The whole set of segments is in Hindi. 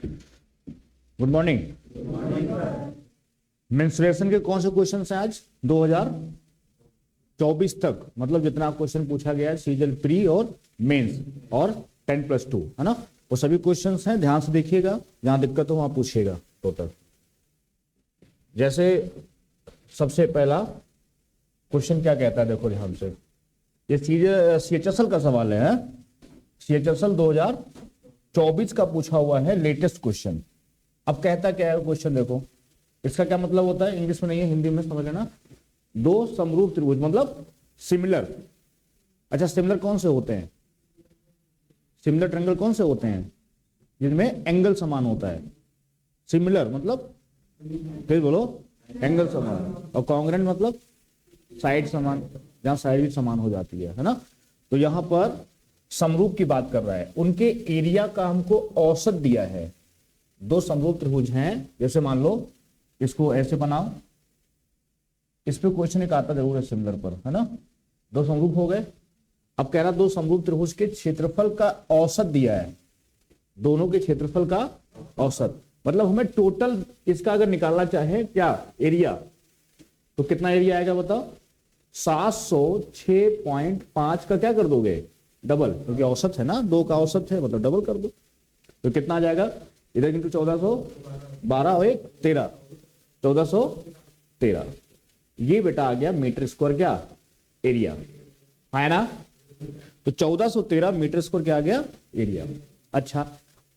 Good morning. मेंस्ट्रुएशन के कौन से क्वेश्चन हैं आज 2024 तक, मतलब जितना क्वेश्चन पूछा गया है सीजन प्री और मेंस और 10+2 है ना, वो सभी क्वेश्चंस हैं। ध्यान से देखिएगा, जहां दिक्कत हो वहां पूछिएगा टोटल। जैसे सबसे पहला क्वेश्चन क्या कहता है, देखो ध्यान से, ये CHSL का सवाल है। CHSL 2024 का पूछा हुआ है लेटेस्ट क्वेश्चन। अब कहता क्या है क्वेश्चन, देखो इसका क्या मतलब होता है, इंग्लिश में नहीं है हिंदी में समझ लेना। दो समरूप त्रिभुज मतलब सिमिलर। अच्छा, सिमिलर कौन से होते हैं? सिमिलर ट्रायंगल कौन से होते हैं? जिनमें एंगल समान होता है। सिमिलर मतलब फिर बोलो एंगल समान, और कॉन्ग्रुएंट मतलब साइड समान, जहां साइड भी समान हो जाती है ना। तो यहां पर समरूप की बात कर रहा है, उनके एरिया का हमको औसत दिया है। दो समरूप त्रिभुज हैं, जैसे मान लो इसको ऐसे बनाओ, इस पे क्वेश्चन एक आता जरूर है सिमिलर पर, है ना। दो समरूप हो गए। अब कह रहा दो समरूप त्रिभुज के क्षेत्रफल का औसत दिया है, दोनों के क्षेत्रफल का औसत, मतलब हमें टोटल इसका अगर निकालना चाहे क्या एरिया, तो कितना एरिया आएगा बताओ? 706.5 का क्या कर दोगे? डबल, क्योंकि औसत है ना, दो का औसत है मतलब डबल कर दो। तो कितना आ जाएगा इधर इंटू 1412 और 1 13, 1413। ये बेटा आ गया मीटर स्क्वायर क्या एरिया है ना। तो 1413 मीटर स्क्वायर क्या आ गया एरिया। अच्छा,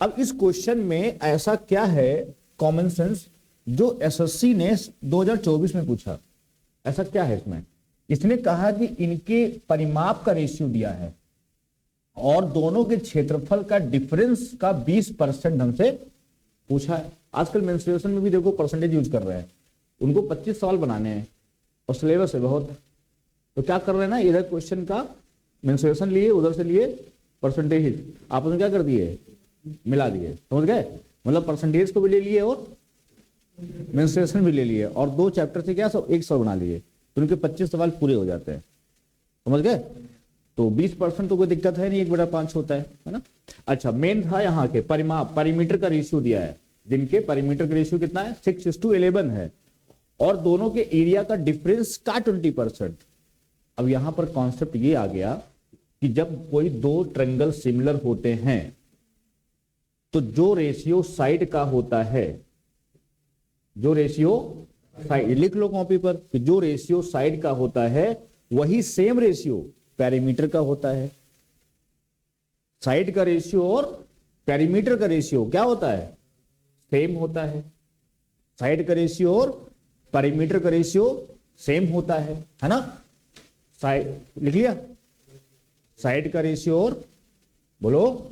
अब इस क्वेश्चन में ऐसा क्या है कॉमन सेंस जो एसएससी ने 2024 में पूछा? ऐसा क्या है इसमें? इसने कहा कि इनके परिमाप का रेशियो दिया है और दोनों के क्षेत्रफल का डिफरेंस का 20% हमसे पूछा है। आजकल मेंस्ट्रुएशन में भी देखो परसेंटेज यूज कर रहे हैं, उनको 25 सवाल बनाने हैं और सिलेबस है बहुत। तो क्या कर रहे हैं ना, इधर क्वेश्चन का मेंस्ट्रुएशन लिए, उधर से लिए परसेंटेज, आपस में क्या कर दिए मिला दिए, समझ गए। मतलब परसेंटेज को भी ले लिए और मेंस्ट्रुएशन भी ले लिए, और दो चैप्टर से क्या सब एक सौ बना लिए, तो उनके 25 सवाल पूरे हो जाते हैं, समझ गए। तो 20% तो कोई दिक्कत है नहीं, 1/5 होता है ना। अच्छा, मेन था यहाँ के परिमाप, परिमीटर का रेशियो दिया है, जिनके परिमीटर का रेशियो कितना है 6:11 है, और दोनों के एरिया का डिफरेंस का 20%। अब यहां पर कॉन्सेप्ट ये आ गया कि जब कोई दो ट्रायंगल सिमिलर होते हैं तो जो रेशियो साइड का होता है, जो रेशियो साइड, लिख लो कॉपी पर, कि जो रेशियो साइड का होता है वही सेम रेशियो पेरीमीटर का होता है। साइड का रेशियो और पेरीमीटर का रेशियो क्या होता है? सेम होता है। साइड का रेशियो और पेरीमीटर का रेशियो सेम होता है ना। साइड लिख लिया, साइड का रेशियो और बोलो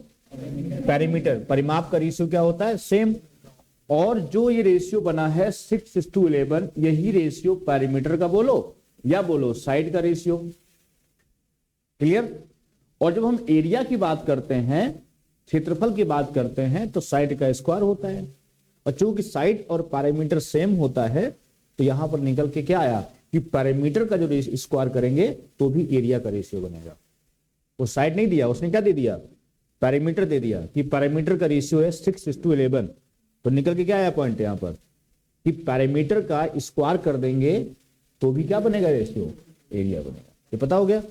पेरीमीटर, परिमाप का रेशियो क्या होता है? सेम। और जो ये रेशियो बना है 6:11, यही रेशियो पेरीमीटर का बोलो या बोलो साइड का रेशियो। क्लियर। और जब हम एरिया की बात करते हैं, क्षेत्रफल की बात करते हैं, तो साइड का स्क्वायर होता है, और चूंकि साइड और पेरीमीटर सेम होता है तो यहां पर निकल के क्या आया कि पेरीमीटर का जो स्क्वायर करेंगे तो भी एरिया का रेशियो बनेगा। वो साइड नहीं दिया, उसने क्या दे दिया? पेरीमीटर दे दिया, कि पेरीमीटर का रेशियो है 6:11। तो निकल के क्या आया पॉइंट यहां पर कि पेरीमीटर का स्क्वायर कर देंगे तो भी क्या बनेगा रेशियो? एरिया बनेगा। ये पता हो गया।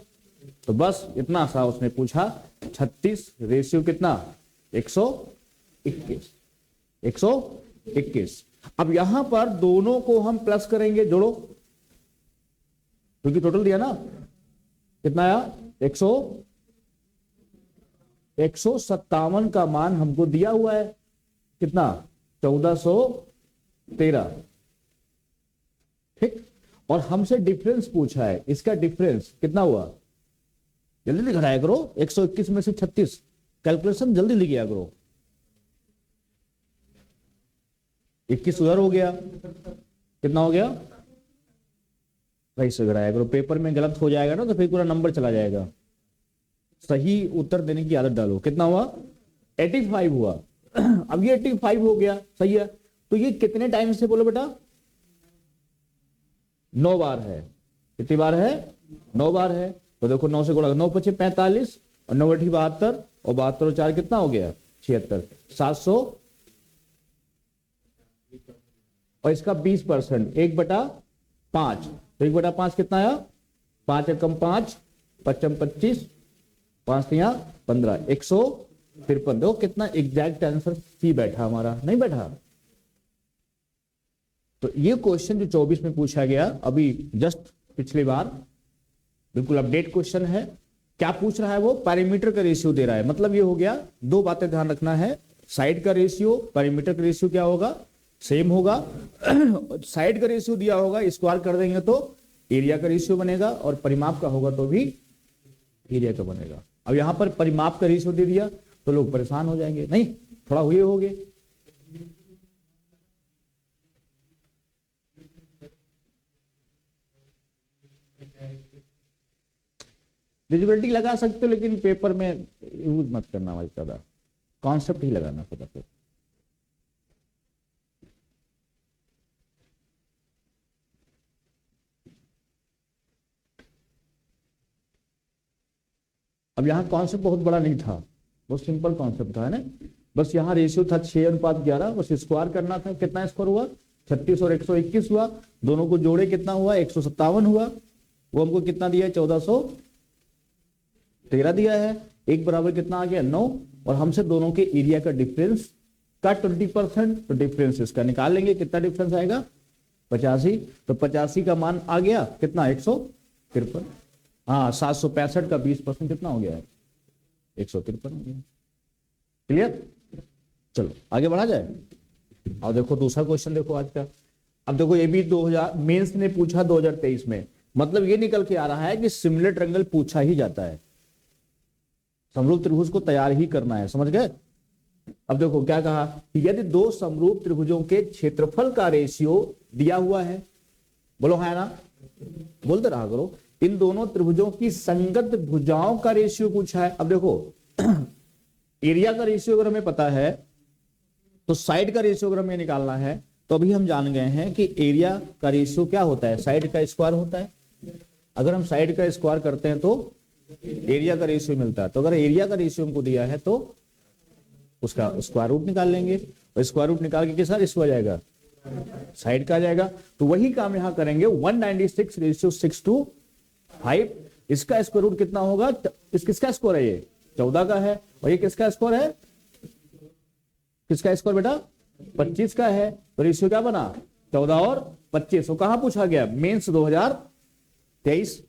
तो बस इतना सा उसने पूछा। 36 रेशियो कितना? 121, 121। अब यहां पर दोनों को हम प्लस करेंगे, जोड़ो, क्योंकि टोटल दिया ना, कितना आया? 157 का मान हमको दिया हुआ है, कितना? 1413। ठीक। और हमसे डिफरेंस पूछा है, इसका डिफरेंस कितना हुआ? जल्दी लिखाया करो, 121 में से 36, कैलकुलेशन जल्दी लिखिया करो। 21 उधर हो गया, कितना हो गया? सही से घटाया करो, पेपर में गलत हो जाएगा ना तो फिर पूरा नंबर चला जाएगा। सही उत्तर देने की आदत डालो। कितना हुआ? 85 हुआ। अब ये 85 हो गया, सही है। तो ये कितने टाइम से बोलो बेटा? 9 बार है। कितनी बार है? 9 बार है। तो देखो 9 से गुणा, 9 × 5 = 45 और 9 × 8 = 72 और 72 और 4 कितना हो गया? 76। और इसका 20%, 1/5, तो 1/5 कितना आया, 5 एकम 5, 5 25, 5 तिया 15, 153। देखो कितना एग्जैक्ट आंसर सी बैठा हमारा, नहीं बैठा। तो ये क्वेश्चन जो 24 में पूछा गया अभी जस्ट पिछली बार, बिल्कुल अपडेट क्वेश्चन है। क्या पूछ रहा है वो, पैरामीटर का रेशियो दे रहा है। मतलब ये हो गया, दो बातें ध्यान रखना है, साइड का रेशियो, पैरामीटर का रेशियो क्या होगा, सेम होगा। साइड का रेशियो दिया होगा, स्क्वायर कर देंगे तो एरिया का रेशियो बनेगा, और परिमाप का होगा तो भी एरिया का बनेगा। अब यहां पर परिमाप का रेशियो दे दिया तो लोग परेशान हो जाएंगे, नहीं थोड़ा हुए होगे। विजिबिलिटी लगा सकते हो, लेकिन पेपर में यूज मत करना भाई, ज्यादा कॉन्सेप्ट ही लगाना फटाफट। अब यहाँ कॉन्सेप्ट बहुत बड़ा नहीं था, बहुत सिंपल कॉन्सेप्ट था, है ना। बस यहाँ रेशियो था 6:11, बस स्क्वायर करना था। कितना स्क्वायर हुआ, 36 और 121 हुआ, दोनों को जोड़े कितना हुआ, 157 हुआ। वो हमको कितना दिया है, 1413 दिया है। एक बराबर कितना आ गया, 9, और हमसे दोनों के एरिया का डिफरेंस का 20%, तो डिफरेंस इसका निकाल लेंगे। कितना डिफरेंस आएगा, 85। तो 85 का मान आ गया कितना, 153। हाँ, 765 का 20% कितना हो गया है, 153 हो गया। क्लियर, चलो आगे बढ़ा जाए। और देखो दूसरा क्वेश्चन देखो आज का। अब देखो ये भी 2000 मेंस ने पूछा 2023 में, मतलब ये निकल के आ रहा है कि सिमिलर ट्रायंगल पूछा ही जाता है, समरूप त्रिभुज को तैयार ही करना है, समझ गए। अब देखो क्या कहा, यदि दो समरूप त्रिभुजों के क्षेत्रफल का रेशियो दिया हुआ है, बोलो है ना, बोलते रहा करो। इन दोनों त्रिभुजों की संगत भुजाओं का रेशियो पूछा है। अब देखो एरिया का रेशियो अगर हमें पता है, तो साइड का रेशियो अगर हमें निकालना है, तो अभी हम जान गए हैं कि एरिया का रेशियो क्या होता है, साइड का स्क्वायर होता है। अगर हम साइड का स्क्वायर करते हैं तो एरिया का रेशियो मिलता है। तो अगर एरिया का रेशियो हमको दिया है तो उसका स्क्वायर रूट निकाल लेंगे, और स्क्वायर रूट निकाल के किसका रेशियो आ जाएगा, साइड का आ जाएगा। तो वही काम यहां करेंगे, 196:6:5। इसका स्क्वायर रूट कितना होगा, किसका स्क्वायर है, ये 14 का है, और ये किसका स्क्वायर है, किसका स्क्वायर बेटा, 25 का है। तो रेशियो क्या बना, 14 और 25। तो कहां पूछा गया, मेंस 2023।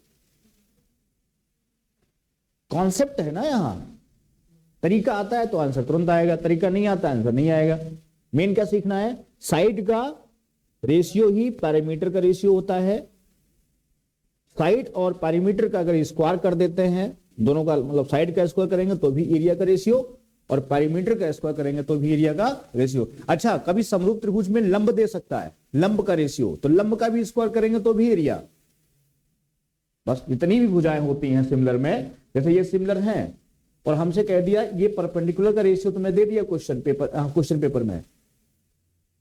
कॉन्सेप्ट है ना, यहां तरीका आता है तो आंसर तुरंत आएगा, तरीका नहीं आता आंसर नहीं आएगा। मेन क्या सीखना है, साइड का रेशियो ही पैरामीटर का रेशियो होता है। साइड और पैरामीटर का अगर स्क्वायर कर देते हैं, दोनों का मतलब साइड का स्क्वायर करेंगे तो भी एरिया का रेशियो, और पैरामीटर का स्क्वायर करेंगे तो भी एरिया का रेशियो। अच्छा, कभी समरूप त्रिभुज में लंब दे सकता है, लंब का रेशियो, तो लंब का भी स्क्वायर करेंगे तो भी एरिया। बस जितनी भी भुजाएं होती हैं सिमिलर में, जैसे ये सिमिलर हैं, और हमसे कह दिया ये परपेंडिकुलर का रेशियो तो मैं दे दिया क्वेश्चन पेपर में,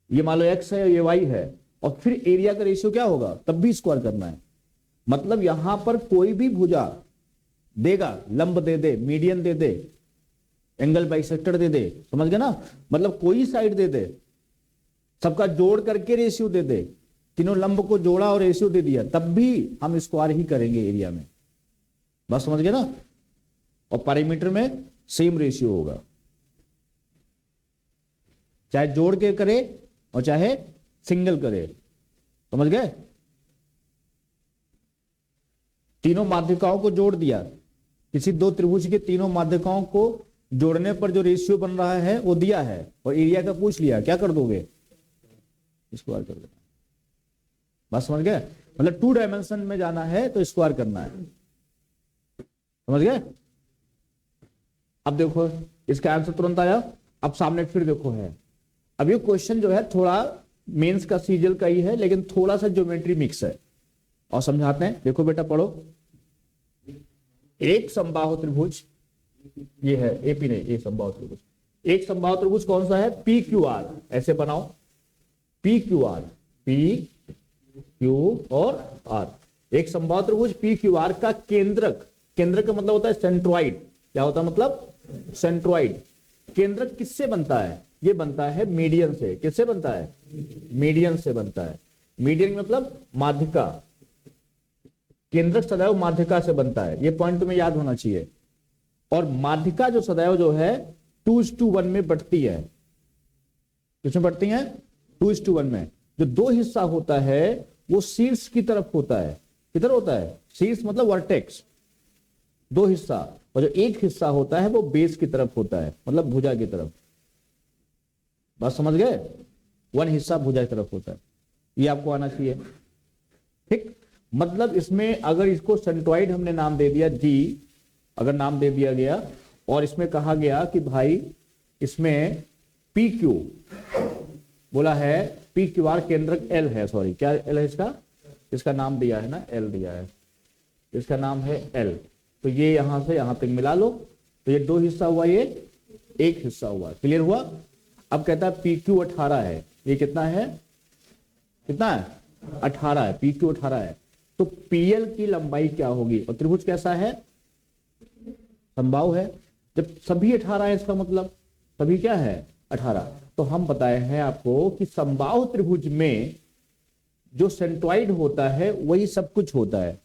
ये मान लो x है, ये y है, और फिर एरिया का रेशियो क्या होगा, तब भी स्क्वायर करना है। मतलब यहां पर कोई भी भुजा देगा, लंब दे दे, मीडियन दे दे, एंगल बाइसेक्टर दे दे, समझ गए ना। मतलब कोई साइड दे दे, सबका जोड़ करके रेशियो दे दे, तीनों लंब को जोड़ा और रेशियो दे दिया, तब भी हम स्क्वायर ही करेंगे एरिया में। बस समझ गए ना। और पैरामीटर में सेम रेशियो होगा, चाहे जोड़ के करे और चाहे सिंगल करे, समझ गए। तीनों माध्यिकाओं को जोड़ दिया, किसी दो त्रिभुज के तीनों माध्यिकाओं को जोड़ने पर जो रेशियो बन रहा है वो दिया है, और एरिया का पूछ लिया, क्या कर दोगे, स्क्वायर कर देना। बस समझ गए, मतलब 2 डायमेंशन में जाना है तो स्क्वायर करना है, समझ गए। अब देखो इसका आंसर तुरंत आया। अब सामने फिर देखो है, अब ये क्वेश्चन जो है थोड़ा मेंस का सीजल का ही है, लेकिन थोड़ा सा ज्योमेट्री मिक्स है, और समझाते हैं। देखो बेटा पढ़ो, एक समबाहु त्रिभुज, ये है एपी नहीं, एक समबाहु त्रिभुज। एक समबाहु त्रिभुज कौन सा है, पी क्यू आर, ऐसे बनाओ, P Q R, P Q और आर। एक समबाहु त्रिभुज पी क्यू आर का केंद्रक, केंद्रक का मतलब होता है सेंट्रॉइड। क्या होता है मतलब, सेंट्रॉइड। केंद्रक किससे बनता है? ये बनता है मीडियन से। किससे बनता है? मीडियन से बनता है। मीडियन मतलब माध्यिका। केंद्रक सदैव माध्यिका से बनता है, ये पॉइंट तुम्हें याद होना चाहिए। और माध्यिका जो सदैव जो है 2:1 में बढ़ती है। किसमें बढ़ती है? 2:1 में। जो दो हिस्सा होता है वो शीर्ष की तरफ होता है। किधर होता है? शीर्ष मतलब वर्टेक्स, दो हिस्सा। और जो एक हिस्सा होता है वो बेस की तरफ होता है, मतलब भुजा की तरफ। बात समझ गए? वन हिस्सा भुजा की तरफ होता है, ये आपको आना चाहिए। ठीक, मतलब इसमें अगर इसको सेंट्रॉइड हमने नाम दे दिया जी, अगर नाम दे दिया गया और इसमें कहा गया कि भाई इसमें पी क्यू बोला है, पी क्यू आर केंद्रक एल है, सॉरी क्या एल है इसका? इसका नाम दिया है ना, एल दिया है, इसका नाम है एल। तो ये यहां से यहां तक मिला लो, तो ये दो हिस्सा हुआ, ये एक हिस्सा हुआ। क्लियर हुआ? अब कहता है पी क्यू 18 है, ये कितना है? कितना है? 18 है, पी क्यू 18 है। तो पीएल की लंबाई क्या होगी? और त्रिभुज कैसा है? समबाहु है। जब सभी 18 है, इसका मतलब सभी क्या है? 18। तो हम बताए हैं आपको कि समबाहु त्रिभुज में जो सेंट्रॉइड होता है वही सब कुछ होता है।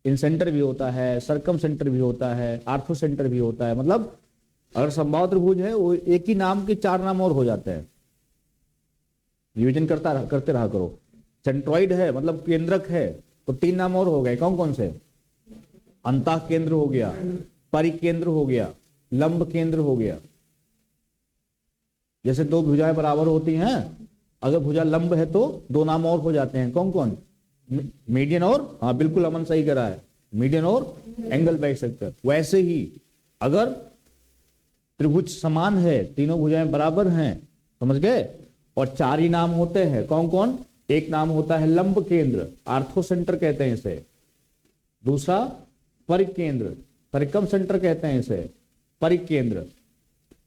इन सेंटर भी होता है, सरकम सेंटर भी होता है, आर्थो सेंटर भी होता है। मतलब अगर समबाहु त्रिभुज है वो एक ही नाम के 4 नाम और हो जाते हैं। रिवीजन करते रहा करो। सेंट्रॉइड है मतलब केंद्रक है, तो 3 नाम और हो गए। कौन कौन से? अंतः केंद्र हो गया, परिकेंद्र हो गया, लंब केंद्र हो गया। जैसे दो भुजाएं बराबर होती हैं, अगर भुजा लंब है तो 2 नाम और हो जाते हैं। कौन कौन? मीडियन और, हाँ बिल्कुल अमन सही करा है, मीडियन और एंगल बाइसेक्टर। वैसे ही अगर त्रिभुज समान है, तीनों भुजाएं बराबर हैं, समझ गए, और 4 ही नाम होते हैं। कौन कौन? एक नाम होता है लंब केंद्र, आर्थो सेंटर कहते हैं इसे। दूसरा परिकेंद्र, सरकम सेंटर कहते हैं इसे, परिकेंद्र,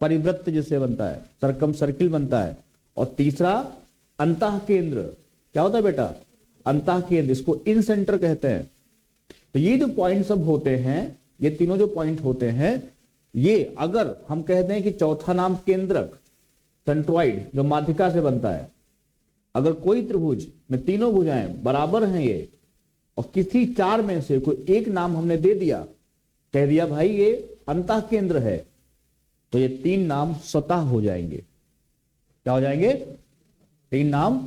परिवृत्त जिससे बनता है, सरकम सर्किल बनता है। और तीसरा अंतः केंद्र। क्या होता है बेटा? अंतः केंद्र, इसको इन सेंटर कहते हैं। तो ये जो पॉइंट सब होते हैं, ये तीनों जो पॉइंट होते हैं, ये अगर हम कहते हैं कि चौथा नाम केंद्रक, सेंट्रॉइड जो माध्यिका से बनता है, अगर कोई त्रिभुज में तीनों भुजाएं बराबर हैं ये, और किसी 4 में से कोई एक नाम हमने दे दिया, कह दिया भाई ये अंतः केंद्र है, तो ये 3 नाम स्वतः हो जाएंगे। क्या हो जाएंगे? 3 नाम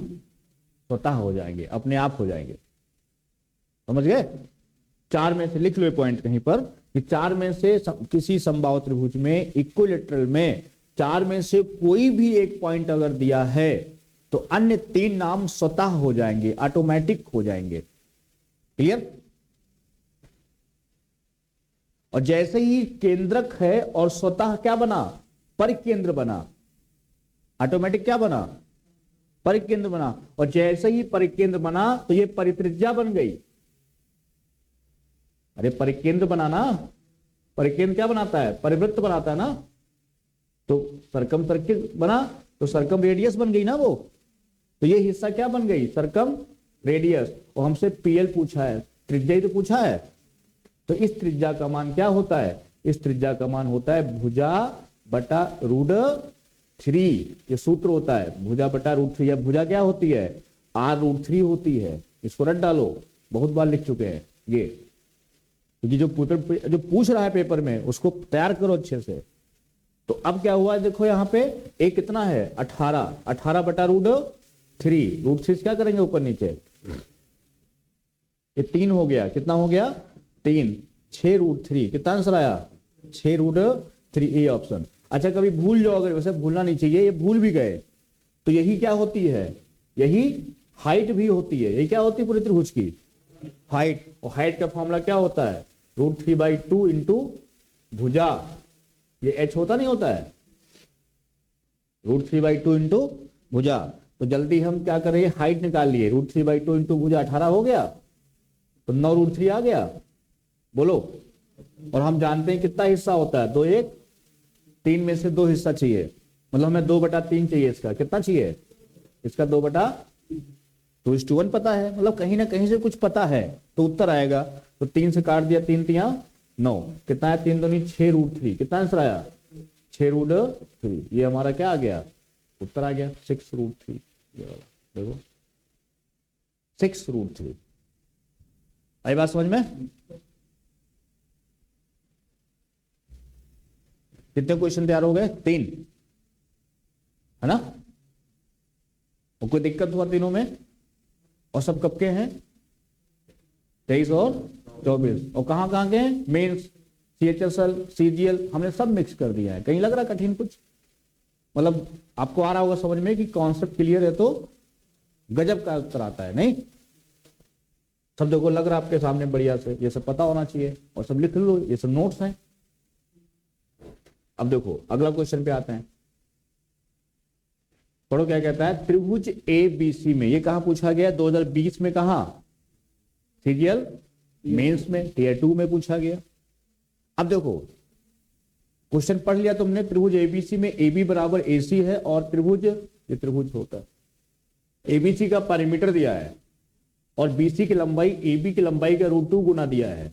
स्वतः हो जाएंगे, अपने आप हो जाएंगे। समझ गए? 4 में से लिख लो पॉइंट कहीं पर कि 4 में से किसी समबाहु त्रिभुज में, इक्विलैटरल में 4 में से कोई भी एक पॉइंट अगर दिया है तो अन्य 3 नाम स्वतः हो जाएंगे, ऑटोमेटिक हो जाएंगे। क्लियर? और जैसे ही केंद्रक है और स्वतः क्या बना? परिकेंद्र बना। ऑटोमेटिक क्या बना? परिकेंद्र बना। और जैसे ही परिकेंद्र बना तो ये परित्रिज्या बन गई। अरे परिकेंद्र बना ना, परिकेंद्र क्या बनाता है? परिवृत्त बनाता है ना। तो सरकम सर्किल बना तो सरकम रेडियस बन गई ना वो। तो ये हिस्सा क्या बन गई? सरकम रेडियस। और हमसे पीएल पूछा है, त्रिज्या ही तो पूछा है। तो इस त्रिज्या का मान क्या होता है? इस त्रिज्या का मान होता है भुजा बटा √3। ये सूत्र होता है भुजा बटा √3। या भुजा क्या होती है? R√3 होती है। इसको रट डालो, बहुत बार लिख चुके हैं ये। क्योंकि जो पूछ रहा है पेपर में उसको तैयार करो अच्छे से। तो अब क्या हुआ देखो, यहाँ पे एक कितना है? 18 बटा √3। √3 क्या करेंगे ऊपर नीचे? ये 3 हो गया। कितना हो गया? 3। 6√3। कितना आंसर आया? 6√3, ए ऑप्शन। अच्छा कभी भूल जाओ, अगर वैसे भूलना नहीं चाहिए, ये भूल भी गए तो यही क्या होती है? यही हाइट भी होती है। यही क्या होती है पूरे त्रिभुज की? हाइट। और हाइट का फॉर्मूला क्या होता है? √3/2 इंटू भुजा, ये h होता नहीं होता है? √3/2 इंटू भुजा। तो जल्दी हम क्या करें, हाइट निकाल लिए। √3/2 इंटू भुजा 18 हो गया, तो 9√3 आ गया। बोलो। और हम जानते हैं कितना हिस्सा होता है? 2 1 3 में से 2 हिस्सा चाहिए, मतलब हमें 2/3 चाहिए। इसका कितना चाहिए? इसका 2/2:1 पता है, मतलब कहीं ना कहीं से कुछ पता है तो उत्तर आएगा। तो 3 से काट दिया, 3 × 3 = 9। कितना है? 3 दूनी 6√3। कितना आंसर आया? 6√3। ये हमारा क्या आ गया, उत्तर आ गया 6√3। देखो 6√3। आई बात समझ में? कितने क्वेश्चन तैयार हो गए? 3, है ना? और कोई दिक्कत हुआ तीनों में? और सब कब के हैं? 23 और 24। और कहां कहां के हैं? मेंस, CHSL, CGL, हमने सब मिक्स कर दिया है। कहीं लग रहा कठिन कुछ? मतलब आपको आ रहा होगा समझ में कि कॉन्सेप्ट क्लियर है तो गजब का उत्तर आता है, नहीं? सब देखो लग रहा आपके सामने बढ़िया से, ये सब पता होना चाहिए और सब लिख लो, ये सब नोट्स हैं। अब देखो अगला क्वेश्चन पे आते हैं, पढ़ो क्या कहता है। त्रिभुज ABC में, ये कहां पूछा गया? 2020 में। कहां? CGL मेंस में, Tier 2 में पूछा गया। अब देखो क्वेश्चन पढ़ लिया तुमने, त्रिभुज ABC में AB बराबर AC है और त्रिभुज, ये त्रिभुज होता है, ABC का परिमीटर दिया है और BC की लंबाई AB की लंबाई का √2 गुना दिया है,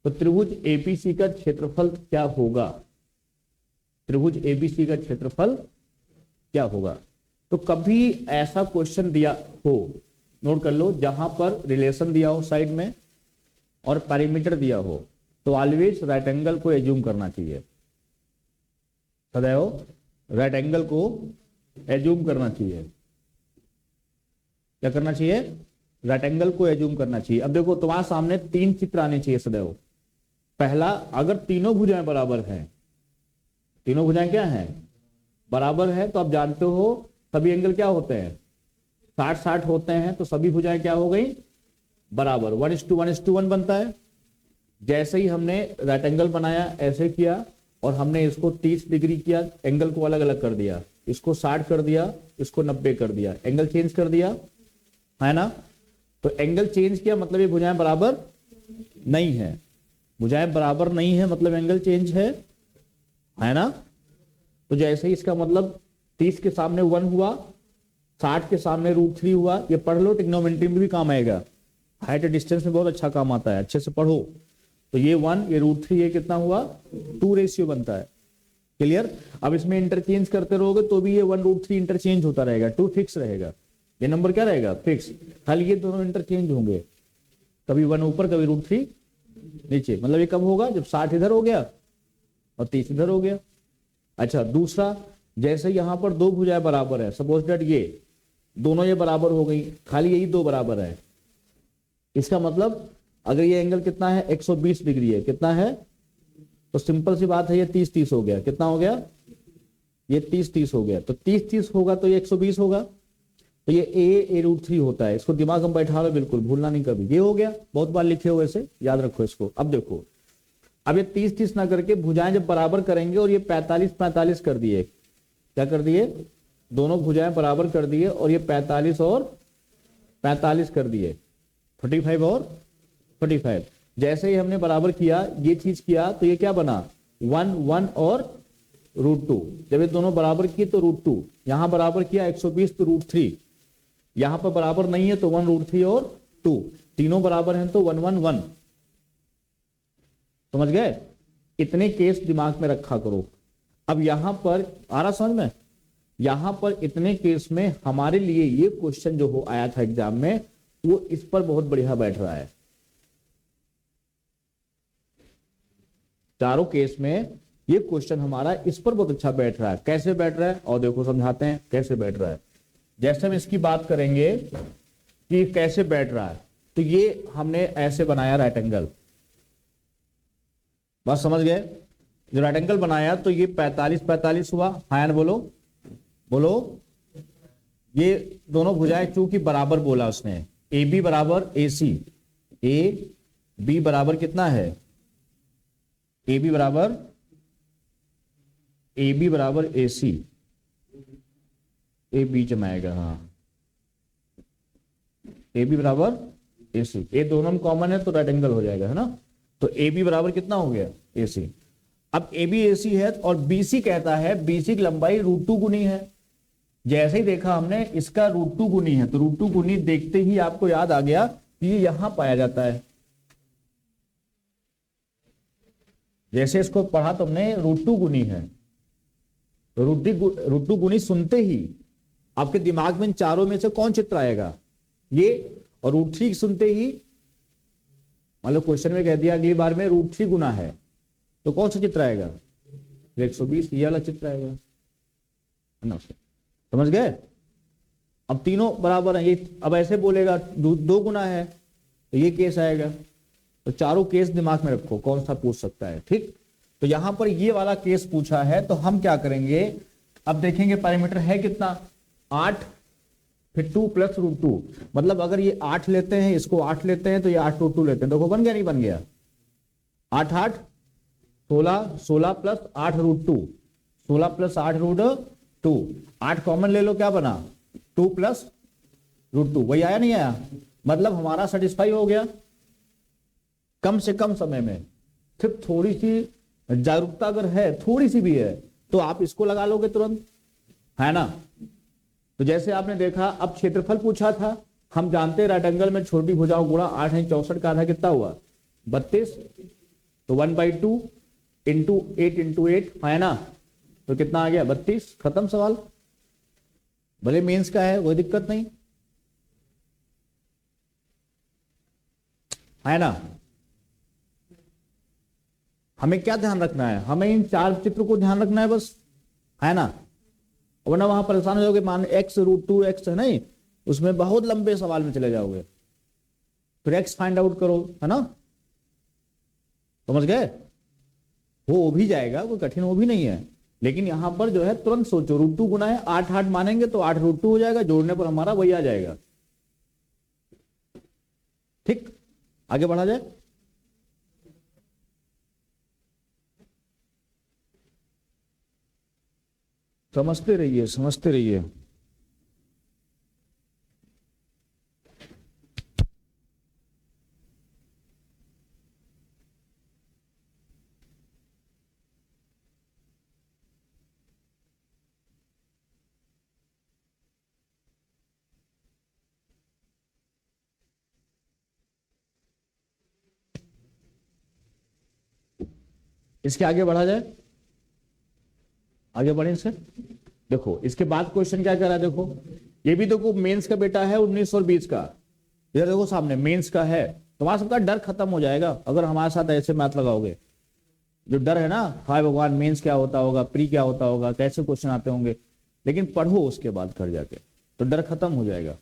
तो त्रिभुज ABC का क्षेत्रफल क्या होगा? त्रिभुज ABC का क्षेत्रफल क्या होगा? तो कभी ऐसा क्वेश्चन दिया हो, नोट कर लो, जहां पर रिलेशन दिया हो साइड में और पैरामीटर दिया हो, तो ऑलवेज राइट एंगल को एज्यूम करना चाहिए। सदैव राइट एंगल को एज्यूम करना चाहिए। क्या करना चाहिए? राइट एंगल को एज्यूम करना चाहिए। अब देखो तुम्हारे सामने 3 चित्र आने चाहिए सदैव। पहला, अगर तीनों भुजाएं बराबर हैं, तीनों भुजाएं क्या हैं? बराबर है, तो आप जानते हो सभी एंगल क्या होते हैं? 60-60 होते हैं, तो सभी भुजाएं क्या हो गई? बराबर। 1:1:1 बनता है। जैसे ही हमने राइट एंगल बनाया, ऐसे किया और हमने इसको 30 डिग्री किया, एंगल को अलग अलग कर दिया, इसको 60 कर दिया, इसको 90 कर दिया, एंगल चेंज कर दिया, है ना? तो एंगल चेंज किया मतलब ये भुजाएं बराबर नहीं है। भुजाएं बराबर नहीं है मतलब एंगल चेंज है ना? तो जैसे ही इसका मतलब 30 के सामने 1 हुआ, 60 के सामने √3 हुआ। ये पढ़ लो, ट्रिग्नोमेट्री में भी काम आएगा, हाइट डिस्टेंस में बहुत अच्छा काम आता है, अच्छे से पढ़ो। तो ये 1, ये √3, ये कितना हुआ? 2 रेशियो बनता है। क्लियर? अब इसमें इंटरचेंज करते रहोगे तो भी ये 1√3 इंटरचेंज होता रहेगा, 2 फिक्स रहेगा। ये नंबर क्या रहेगा? फिक्स। खाली ये दोनों इंटरचेंज होंगे, कभी 1 ऊपर कभी √3 नीचे। मतलब ये कब होगा? जब 60 इधर हो गया और 30 इधर हो गया। अच्छा, दूसरा, जैसे यहां पर 2 भुजाएं बराबर है, सपोज दैट ये दोनों ये बराबर हो गई, खाली यही 2 बराबर है। इसका मतलब अगर ये एंगल कितना है? 120 डिग्री है। कितना है? तो सिंपल सी बात है, ये 30-30 हो गया। कितना हो गया? ये 30-30 हो गया। तो 30-30 होगा तो ये 120 होगा। तो ये a √3 होता है। इसको दिमाग में बैठा लो, बिल्कुल भूलना नहीं कभी। ये हो गया, बहुत बार लिखे हो वैसे, याद रखो इसको। अब देखो, अब ये 30-30 ना करके भुजाएं जब बराबर करेंगे, और ये 45-45 कर दिए। क्या कर दिए? दोनों भुजाएं बराबर कर दिए और ये 45 और 45 कर दिए, 45 और 45। जैसे ही हमने बराबर किया, ये चीज किया, तो ये क्या बना? 1 1 और √2। जब ये दोनों बराबर किए तो √2, यहां बराबर किया 120 तो √3, यहां पर बराबर नहीं है तो 1 √3 और 2, तीनों बराबर हैं तो 1 1 1। समझ गए? इतने केस दिमाग में रखा करो। अब यहां पर आ रहा समझ में? यहां पर इतने केस में हमारे लिए ये क्वेश्चन जो हो आया था एग्जाम में, वो इस पर बहुत बढ़िया बैठ रहा है। चारों केस में ये क्वेश्चन हमारा इस पर बहुत अच्छा बैठ रहा है। कैसे बैठ रहा है? और देखो समझाते हैं कैसे बैठ रहा है। जैसे हम इसकी बात करेंगे कि कैसे बैठ रहा है, तो ये हमने ऐसे बनाया राइट एंगल। बात समझ गए? जो राइट एंगल बनाया तो ये 45-45 हुआ। हाँ बोलो बोलो। ये दोनों भुजाएं चूंकि बराबर बोला उसने, AB बराबर AC, AB बराबर कितना है? AB बराबर AC, ए बीच में आएगा। हाँ, AB बराबर AC, ये दोनों में कॉमन है तो राइट एंगल हो जाएगा, है ना? तो AB बराबर कितना हो गया? AC। अब AB AC है और BC कहता है BC की लंबाई √2 गुनी है। जैसे ही देखा हमने इसका √2 गुनी है, तो √2 गुनी देखते ही आपको याद आ गया कि ये यहां पाया जाता है। जैसे इसको पढ़ा तुमने, √2 गुनी है, तो √2 गुनी सुनते ही आपके दिमाग में इन चारों में से कौन चित्र आएगा? ये। और √3 सुनते ही, मान लो क्वेश्चन में कह दिया अगली बार में √3 गुना है, तो कौन सा चित्र आएगा? 120, ये वाला चित्र आएगा, है ना? समझ गए? अब तीनों बराबर है, ये अब ऐसे बोलेगा 2 गुना है, तो ये केस आएगा। तो चारों केस दिमाग में रखो, कौन सा पूछ सकता है, ठीक? तो यहां पर ये वाला केस पूछा है, तो हम क्या करेंगे, अब देखेंगे पैरामीटर है कितना, 8, फिर 2 प्लस √2, मतलब अगर ये 8 लेते हैं, इसको 8 लेते हैं, तो ये 8 √2 लेते हैं, देखो बन गया नहीं बन गया? 8 8 16, 16 प्लस 8 √2, 16 प्लस 8 √2, 8 कॉमन ले लो, क्या बना? 2 प्लस √2, वही आया नहीं आया? मतलब हमारा सेटिस्फाई हो गया कम से कम समय में। सिर्फ थोड़ी सी जागरूकता अगर है, थोड़ी सी भी है, तो आप इसको लगा लोगे तुरंत, है ना? तो जैसे आपने देखा, अब क्षेत्रफल पूछा था, हम जानते हैं राइट एंगल में छोटी भुजाओं गुणा 8 है 64 का आधा कितना हुआ? 32, तो 1/2 इंटू 8 इंटू 8, है ना? तो कितना आ गया? 32। खत्म सवाल। भले मेंस का है, कोई दिक्कत नहीं, है ना? हमें क्या ध्यान रखना है? हमें इन 4 चित्र को ध्यान रखना है बस, है ना? वरना वहां परेशान हो जाओगे, मान x √2 x है नहीं, उसमें बहुत लंबे सवाल में चले जाओगे, फिर x फाइंड आउट करो, है ना? समझ गए? हो भी जाएगा, कोई कठिन वो भी नहीं है, लेकिन यहां पर जो है तुरंत सोचो, √2 गुना है, 8 8 मानेंगे तो 8 √2 हो जाएगा, जोड़ने पर हमारा वही आ जाएगा। ठीक, आगे बढ़ा जाए। समझते रहिए, समझते रहिए। इसके आगे बढ़ा जाए, आगे बढ़े से। देखो इसके बाद क्वेश्चन क्या कर रहा है, देखो ये भी देखो मेंस का बेटा है 19 और 20 का, इधर देखो सामने मेंस का है, तुम्हारा सबका डर खत्म हो जाएगा अगर हमारे साथ ऐसे मैथ लगाओगे। जो डर है ना, हाय भगवान मेंस क्या होता होगा, प्री क्या होता होगा, कैसे क्वेश्चन आते होंगे, लेकिन पढ़ो उसके बाद घर जाके, तो डर खत्म हो जाएगा।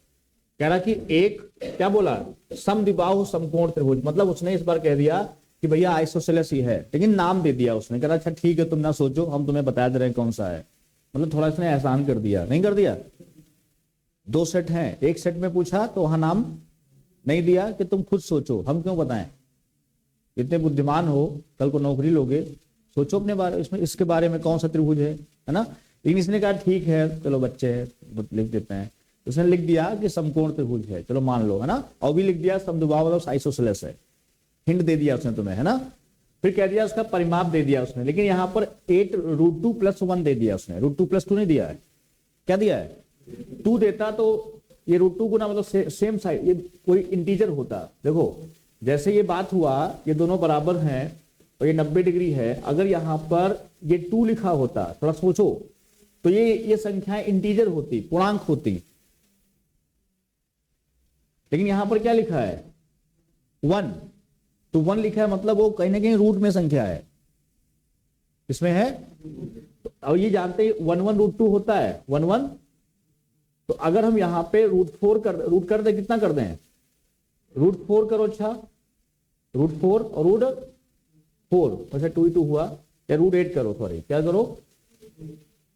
कह रहा कि एक क्या बोला, समद्विबाहु समकोण त्रिभुज, मतलब उसने इस बार कह दिया कि भैया आइसोसेलेस ही है, लेकिन नाम दे दिया उसने। कह रहा अच्छा ठीक है, तुम ना सोचो, हम तुम्हें बता दे रहे हैं कौन सा है, मतलब थोड़ा इसने एहसान कर दिया, नहीं कर दिया? 2 सेट हैं, एक सेट में पूछा तो वहां नाम नहीं दिया कि तुम खुद सोचो, हम क्यों बताएं? इतने बुद्धिमान हो, कल को नौकरी लोगे, सोचो अपने बारे इसमें, इसके बारे में कौन सा त्रिभुज है ना? लेकिन इसने कहा ठीक है चलो बच्चे हैं लिख देते हैं, उसने लिख दिया कि समकोण त्रिभुज है, चलो मान लो, है ना? और भी लिख दिया समद्विबाहु मतलब आइसोसेलेस है, हिंट दे दिया उसने तुम्हें, है ना? फिर कह दिया उसका परिमाप दे दिया उसने, लेकिन यहां पर 8 √2 + 1 दे दिया उसने, √2 + 2 नहीं दिया है। क्या दिया है? 2 देता तो ये √2 गुना मतलब सेम साइड, ये कोई इंटीजर होता। देखो जैसे ये बात हुआ, ये दोनों बराबर हैं और ये 90 डिग्री है, अगर यहां पर ये 2 लिखा होता, थोड़ा सोचो, तो ये संख्याएं इंटीजर होती, पूर्णांक होती, लेकिन यहां पर क्या लिखा है? 1, तो 1 लिखा है, मतलब वो कहीं ना कहीं रूट में संख्या है, इसमें है। अब ये जानते हैं 1 1 √2 होता है, 1 1, तो अगर हम यहां पे रूट कर दे, कितना कर दें? √4 करो, अच्छा √4 और √4, अच्छा 2 ही 2 हुआ, या √8 करो, सॉरी क्या करो,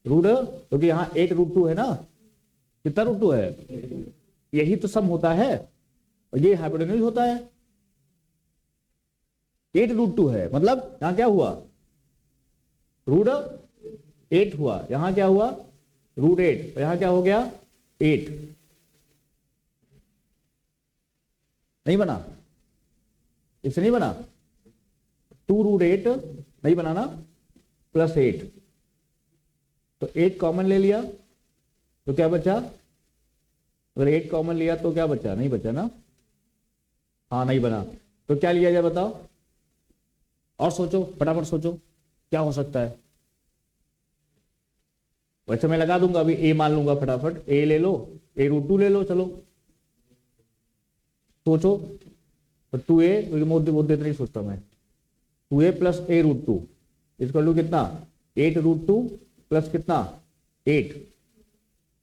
क्योंकि यहां 8 √2 है ना, कितना √2 है? यही तो सम होता है, और ये हाइपोटेन्यूज होता है। 8 √2 है, मतलब यहां क्या हुआ? √8 हुआ, यहां क्या हुआ? √8, तो यहां क्या हो गया? 8 नहीं बना, इससे नहीं बना, 2 √8 नहीं बनाना, +8, तो 8 कॉमन ले लिया, तो क्या बचा? अगर 8 कॉमन लिया तो क्या बचा? नहीं बचा ना, हाँ नहीं बना, तो क्या लिया जाए बताओ? और सोचो, फटाफट सोचो क्या हो सकता है। वैसे मैं लगा दूंगा, अभी ए मान लूंगा, फटाफट ए ले लो, ए रूट 2 ले लो, चलो सोचो। तो 2a, मुद्दे इतना ही सोचता मैं, 2a प्लस ए रूट 2 इसका टू कितना, 8 रूट 2 प्लस कितना 8।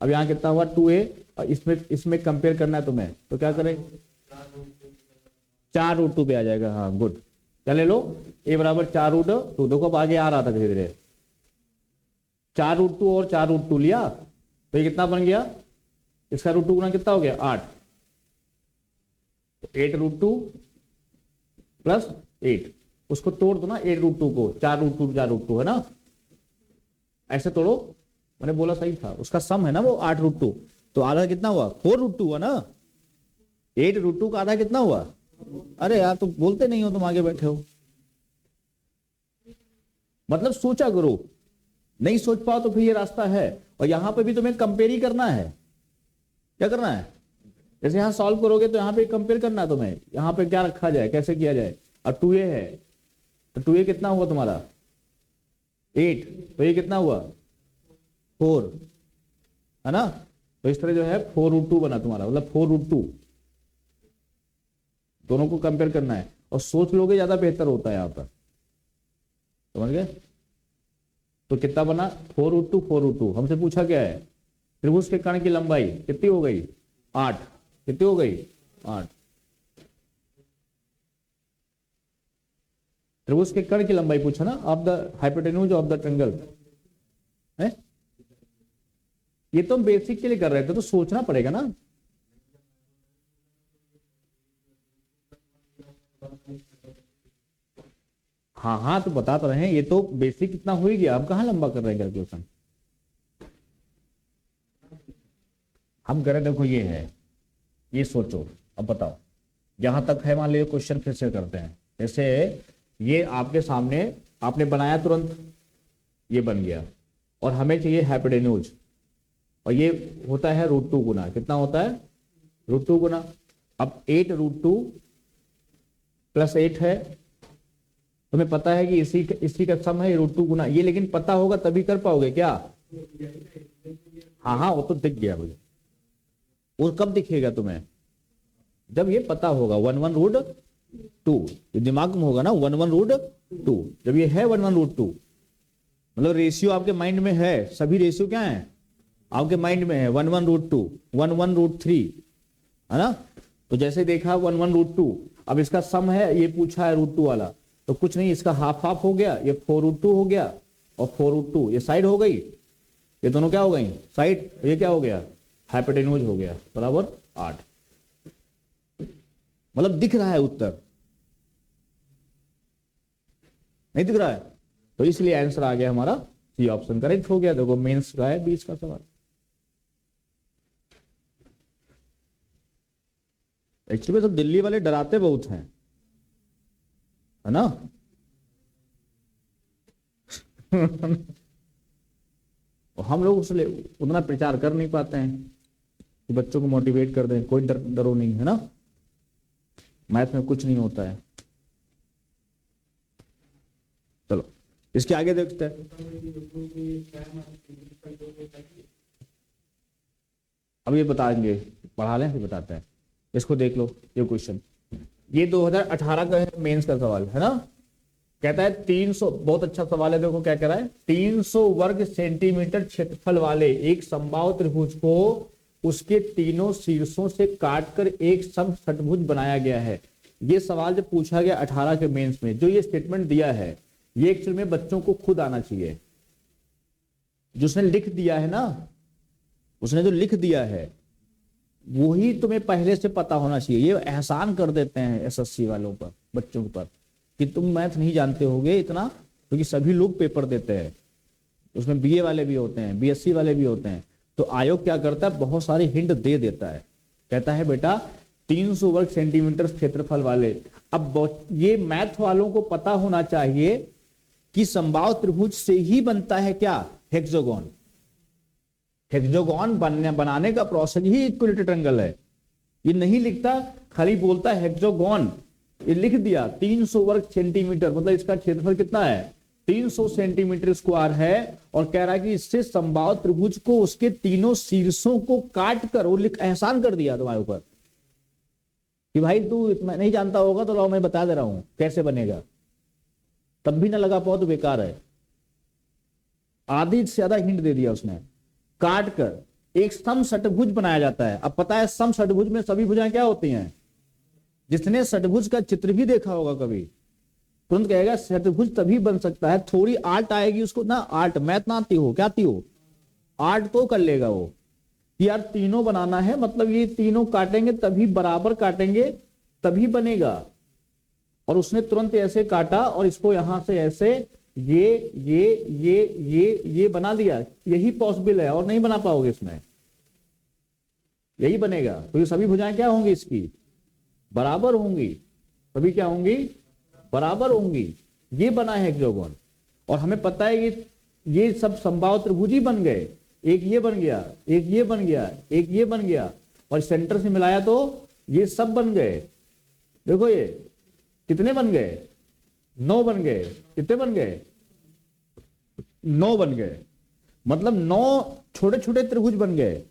अब यहां कितना हुआ 2a, और इसमें कंपेयर करना है तुम्हें, तो क्या करें, 4 रूट 2 पे आ जाएगा। हाँ गुड, क्या ले लो, a बराबर 4 रूट 2। देखो अब आगे आ रहा था धीरे धीरे, 4 रूट 2 और 4 रूट 2 लिया, तो ये कितना बन गया, इसका रूट 2 गुना कितना हो गया 8, 8 रूट 2 प्लस 8, उसको तोड़ दो ना 8 रूट 2 को, 4 रूट 2 4 रूट 2 है ना, ऐसे तोड़ो, मैंने बोला सही था, उसका सम है ना वो 8 रूट 2, तो आधा कितना हुआ 4 रूट 2 हुआ ना, 8 रूट 2 का आधा कितना हुआ। अरे यार तुम बोलते नहीं हो, तुम आगे बैठे हो, मतलब सोचा करो, नहीं सोच पाओ तो फिर ये रास्ता है। और यहां पे भी तुम्हें कंपेयर ही करना है, क्या करना है, जैसे यहां सॉल्व करोगे तो यहां पे कंपेयर करना है तुम्हें, यहां पे क्या रखा जाए, कैसे किया जाए। और 2a है, तो 2a कितना हुआ तुम्हारा 8, तो ये कितना हुआ 4, है ना। तो इस तरह जो है 4 रूट 2 बना तुम्हारा, मतलब 4 रूट 2, दोनों को कंपेयर करना है, और सोच लोगे ज्यादा बेहतर होता है यहां पर, समझ गए। तो कितना बना 4 रूट 2 4 रूट 2, हमसे पूछा क्या है, त्रिभुज के कर्ण की लंबाई कितनी हो गई 8, कितनी हो गई 8, त्रिभुज के कर्ण की लंबाई पूछा ना, of the hypotenuse of the triangle है। ये तो हम बेसिक के लिए कर रहे थे, तो सोचना पड़ेगा ना। हाँ हाँ तो बता तो रहे हैं, ये तो बेसिक कितना हो ही गया, हम कहाँ लंबा कर रहे हैं कैलकुलेशन। हम करें, देखो ये है, ये सोचो, अब बताओ यहां तक है, मान लीजिए क्वेश्चन फिर से करते हैं। जैसे ये आपके सामने आपने बनाया, तुरंत ये बन गया, और हमें चाहिए हाइपोटेन्यूज, और ये होता है रूट 2 गुना, कितना होता है रूट 2 गुना। अब 8 रूट 2 प्लस 8 है, तुम्हें पता है कि इसी का सम है रूट 2 गुना ये, लेकिन पता होगा तभी कर पाओगे क्या। हाँ हाँ वो तो दिख गया मुझे, वो कब दिखेगा तुम्हें, जब ये पता होगा 1 1 रूट 2, ये दिमाग में होगा ना 1 1 रूट 2, जब ये है 1 1 रूट 2, मतलब रेशियो आपके माइंड में है, सभी रेशियो क्या है आपके माइंड में है, 1 1 रूट 2 1 1 रूट 3, है ना। तो जैसे देखा 1 1 रूट 2, अब इसका सम है, ये पूछा है रूट 2 वाला, तो कुछ नहीं, इसका हाफ हाफ हो गया, ये 4 रूट 2 हो गया, और 4 रूट 2 ये साइड हो गई, ये दोनों क्या हो गई साइड, ये क्या हो गया हाइपोटेन्यूज हो गया, बराबर 8। मतलब दिख रहा है उत्तर, नहीं दिख रहा है, तो इसलिए आंसर आ गया हमारा सी ऑप्शन करेक्ट हो गया। देखो मेंस का है 20 का सवाल। एक्चुअली तो दिल्ली वाले डराते बहुत हैं, है ना। और हम लोग उसलिए उतना प्रचार कर नहीं पाते हैं कि बच्चों को मोटिवेट कर दें, कोई डरो नहीं, है ना, मैथ में कुछ नहीं होता है। चलो इसके आगे देखते हैं, अब ये बताएंगे, पढ़ा लें फिर बताते हैं। इसको देख लो, ये क्वेश्चन, ये 2018 का है, मेंस का सवाल है ना। कहता है 300, बहुत अच्छा सवाल है, देखो क्या कह रहा है, 300 वर्ग सेंटीमीटर क्षेत्रफल वाले एक समबाहु त्रिभुज को उसके तीनों शीर्षों से काटकर एक समषट्भुज बनाया गया है। ये सवाल जब पूछा गया 18 के मेंस में, जो ये स्टेटमेंट दिया है, ये एक्चुअल में बच्चों को खुद आना चाहिए, जो उसने लिख दिया है ना, उसने जो लिख दिया है वही तुम्हें पहले से पता होना चाहिए। ये एहसान कर देते हैं एसएससी वालों पर, बच्चों पर, कि तुम मैथ नहीं जानते होगे इतना, क्योंकि सभी लोग पेपर देते हैं, उसमें बीए वाले भी होते हैं, बीएससी वाले भी होते हैं। तो आयोग क्या करता है, बहुत सारी हिंट दे देता है, कहता है बेटा 300 वर्ग सेंटीमीटर क्षेत्रफल वाले। अब ये मैथ वालों को पता होना चाहिए कि समबाहु त्रिभुज से ही बनता है क्या, हेक्सागोन। हेक्सागोन बनाने का प्रोसेस ही इक्विलेटरल ट्रायंगल है। ये नहीं लिखता, खाली बोलता है हेक्सागोन, ये लिख दिया 300 वर्ग सेंटीमीटर, मतलब इसका क्षेत्रफल कितना है 300 सेंटीमीटर स्क्वायर है। और कह रहा है कि इससे समबाहु त्रिभुज को उसके तीनों शीर्षों को काट कर वो लिख एहसान कर दिया तुम्हारे ऊपर कि भाई तू इतना नहीं जानता होगा तो लो मैं बता दे रहा हूं कैसे बनेगा, तब भी ना लगा पाओ तो बेकार है। आधी से ज्यादा हिंट दे दिया उसने। काट कर एक समषटभुज बनाया जाता है। अब पता है समषटभुज में सभी भुजाएं क्या होती हैं, जिसने षटभुज का चित्र भी देखा होगा कभी तुरंत कहेगा षटभुज तभी बन सकता है, थोड़ी आर्ट आएगी उसको ना, आर्ट मैथ ना आती हो, क्या आती हो, आर्ट तो कर लेगा वो कि यार तीनों बनाना है, मतलब ये तीनों काटेंगे तभी बराबर काटेंगे तभी बनेगा। और उसने तुरंत ऐसे काटा और इसको यहां से ऐसे ये बना दिया। यही पॉसिबल है और नहीं बना पाओगे इसमें, यही बनेगा। तो ये सभी भुजाएं क्या होंगी इसकी बराबर होंगी, सभी क्या होंगी बराबर होंगी। ये बना है हेक्सागोन। और हमें पता है कि ये सब समबाहु त्रिभुज ही बन गए, एक ये बन गया, एक ये बन गया, एक ये बन गया और सेंटर से मिलाया तो ये सब बन गए। देखो ये कितने बन गए 9 बन गए, कितने बन गए 9 बन गए, मतलब 9 छोटे छोटे त्रिभुज बन गए।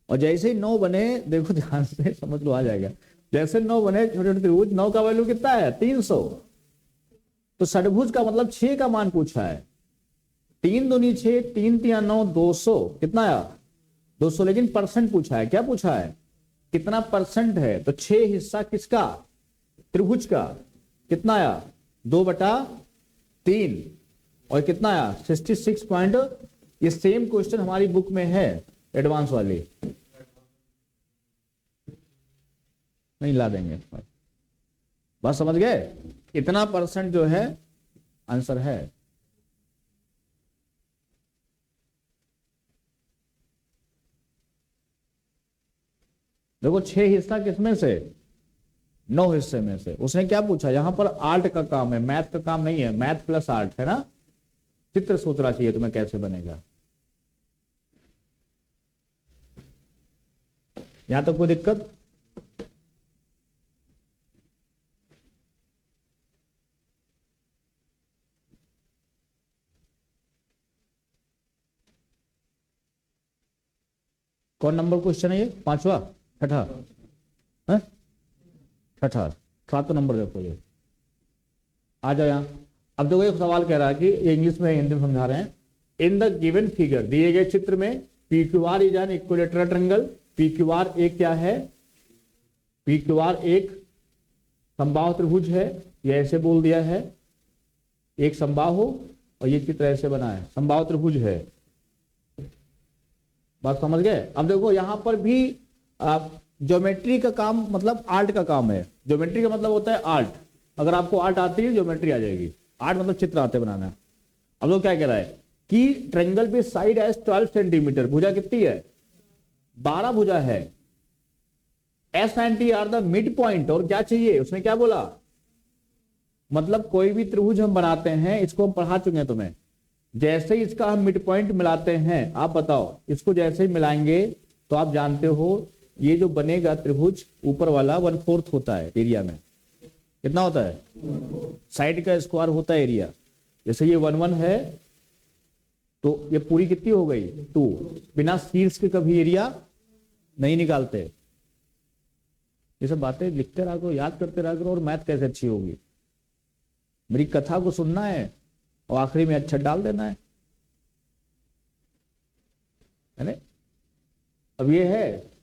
और जैसे ही 9 बने, देखो ध्यान से समझ लो आ जाएगा, जैसे 9 बने छोटे छोटे त्रिभुज, 9 का वैल्यू कितना है 300। तो षटभुज का मतलब 6 का मान पूछा है, 3 दूनी 6, 3 तिया 9, 200 कितना आया 200। लेकिन परसेंट पूछा है, क्या पूछा है कितना परसेंट है, तो 6 हिस्सा किसका त्रिभुज का कितना आया 2/3 और कितना आया 66 पॉइंट। ये सेम क्वेश्चन हमारी बुक में है एडवांस वाली, नहीं ला देंगे, बस समझ गए इतना परसेंट जो है आंसर है। देखो 6 हिस्सा किसमें से 9 हिस्से में से। उसने क्या पूछा, यहां पर आर्ट का काम है, मैथ का काम नहीं है, मैथ प्लस आर्ट है ना। चित्र सोचना चाहिए तुम्हें कैसे बनेगा। यहां तक कोई दिक्कत, कौन नंबर क्वेश्चन है ये 5वां 6ठा है 6ठा 7 नंबर देखो ये, आ जाओ यहां। अब देखो एक सवाल कह रहा है कि इंग्लिश में हिंदी में समझा रहे हैं। इन द गिवन फिगर, दिए गए चित्र में P Q R is an equilateral triangle. P Q R एक क्या है, पी क्यू आर एक समबाहु त्रिभुज है, ये ऐसे बोल दिया है एक समबाहु, और ये चित्र ऐसे बना है समबाहु त्रिभुज है। बात समझ गए। अब देखो यहां पर भी ज्योमेट्री का काम मतलब आर्ट का काम है। ज्योमेट्री का मतलब होता है आर्ट, अगर आपको आर्ट आती है ज्योमेट्री आ जाएगी। आर्ट मतलब चित्र आते बनाना। अब लोग क्या कह रहा है कि ट्रायंगल पे साइड है 12 सेंटीमीटर, भुजा कितनी है 12 भुजा है। S and T R the mid point, और क्या चाहिए उसने क्या बोला, मतलब कोई भी त्रिभुज हम बनाते हैं, इसको हम पढ़ा चुके हैं तुम्हें, जैसे ही इसका हम मिड पॉइंट मिलाते हैं, आप बताओ इसको जैसे ही मिलाएंगे तो आप जानते हो ये जो बनेगा त्रिभुज ऊपर वाला 1/4 होता है एरिया में। कितना होता है साइड का स्क्वायर होता है एरिया। जैसे ये 1 1 है तो ये पूरी कितनी हो गई 2। बिना शीर्ष के कभी एरिया नहीं निकालते। ये सब बातें लिखते रहा करो, याद करते रहा करो, और मैथ कैसे अच्छी होगी। मेरी कथा को सुनना है और आखिरी में अच्छा डाल देना है ना। अब ये है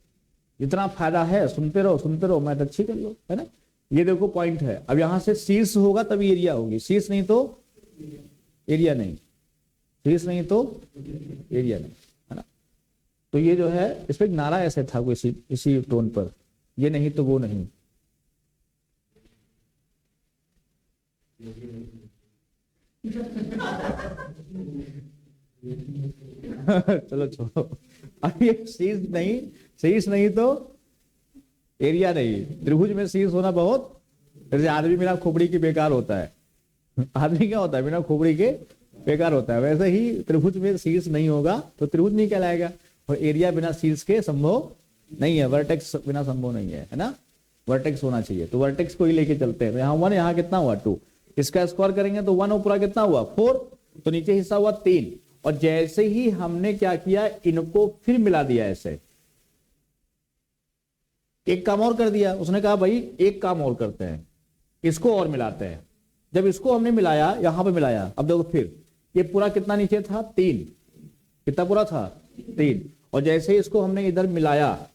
जितना फायदा है, सुनते रहो मैथ अच्छी कर लो, है ना। ये देखो पॉइंट है। अब यहां से शीर्ष होगा तभी एरिया होगी, शीर्ष नहीं तो एरिया नहीं, शीर्ष नहीं तो एरिया नहीं, है ना। तो ये जो है इस पर नारा ऐसे था कोई इसी टोन पर, ये नहीं तो वो नहीं। चलो छोड़ो। अब ये शीर्ष नहीं तो एरिया नहीं। त्रिभुज में शीर्ष होना बहुत, जैसे आदमी बिना खोपड़ी के बेकार होता है। आदमी क्या होता है बिना खोपड़ी के बेकार होता है, वैसे ही त्रिभुज में शीर्ष नहीं होगा तो त्रिभुज नहीं कहलाएगा। और एरिया बिना शीर्ष के संभव नहीं है, वर्टेक्स बिना संभव नहीं है ना। वर्टेक्स होना चाहिए, तो वर्टेक्स को ही लेके चलते हैं। यहाँ 1, यहाँ कितना हुआ 2, इसका स्क्वायर करेंगे तो 1 और पूरा कितना हुआ 4, तो नीचे हिस्सा हुआ 3। और जैसे ही हमने क्या किया, इनको फिर मिला दिया, ऐसे एक काम और कर दिया। उसने कहा भाई एक काम और करते हैं, इसको और मिलाते हैं। जब इसको हमने मिलाया, यहां पे मिलाया, अब देखो फिर ये पूरा कितना नीचे था 3, कितना पूरा था 3। और जैसे ही इसको हमने इधर मिलाया,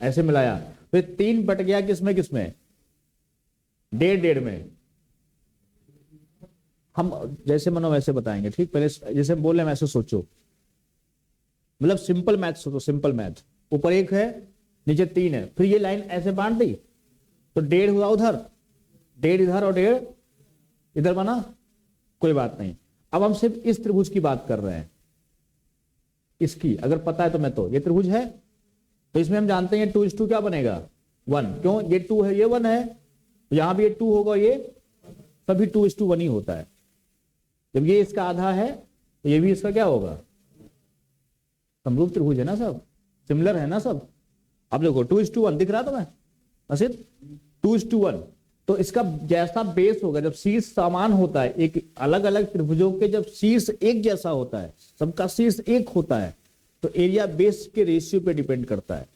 ऐसे मिलाया, तो 3 बट गया किसमें किसमें, 1.5 में। हम जैसे मनो वैसे बताएंगे, ठीक। पहले जैसे बोल रहे हैं वैसे सोचो, मतलब सिंपल मैथ सोचो, सिंपल मैथ। ऊपर 1 है, नीचे 3 है, फिर ये लाइन ऐसे बांट दी तो 1.5 हुआ उधर, 1.5 इधर और 1.5 इधर बना, कोई बात नहीं। अब हम सिर्फ इस त्रिभुज की बात कर रहे हैं, इसकी अगर पता है तो मैं तो, ये त्रिभुज है तो इसमें हम जानते हैं 2:2 क्या बनेगा 1, क्यों, ये 2 है ये 1 है, तो यहां भी ये 2 होगा, ये सभी 2:1 ही होता है। जब ये इसका आधा है तो ये भी इसका क्या होगा, समरूप त्रिभुज है ना सब, सिमिलर है ना सब। अब देखो 2:1 दिख रहा तुम्हें असित, 2:1। तो इसका जैसा बेस होगा, जब शीर्ष समान होता है, एक अलग अलग त्रिभुजों के जब शीर्ष एक जैसा होता है, सबका शीर्ष एक होता है, तो एरिया बेस के रेशियो पे डिपेंड करता है।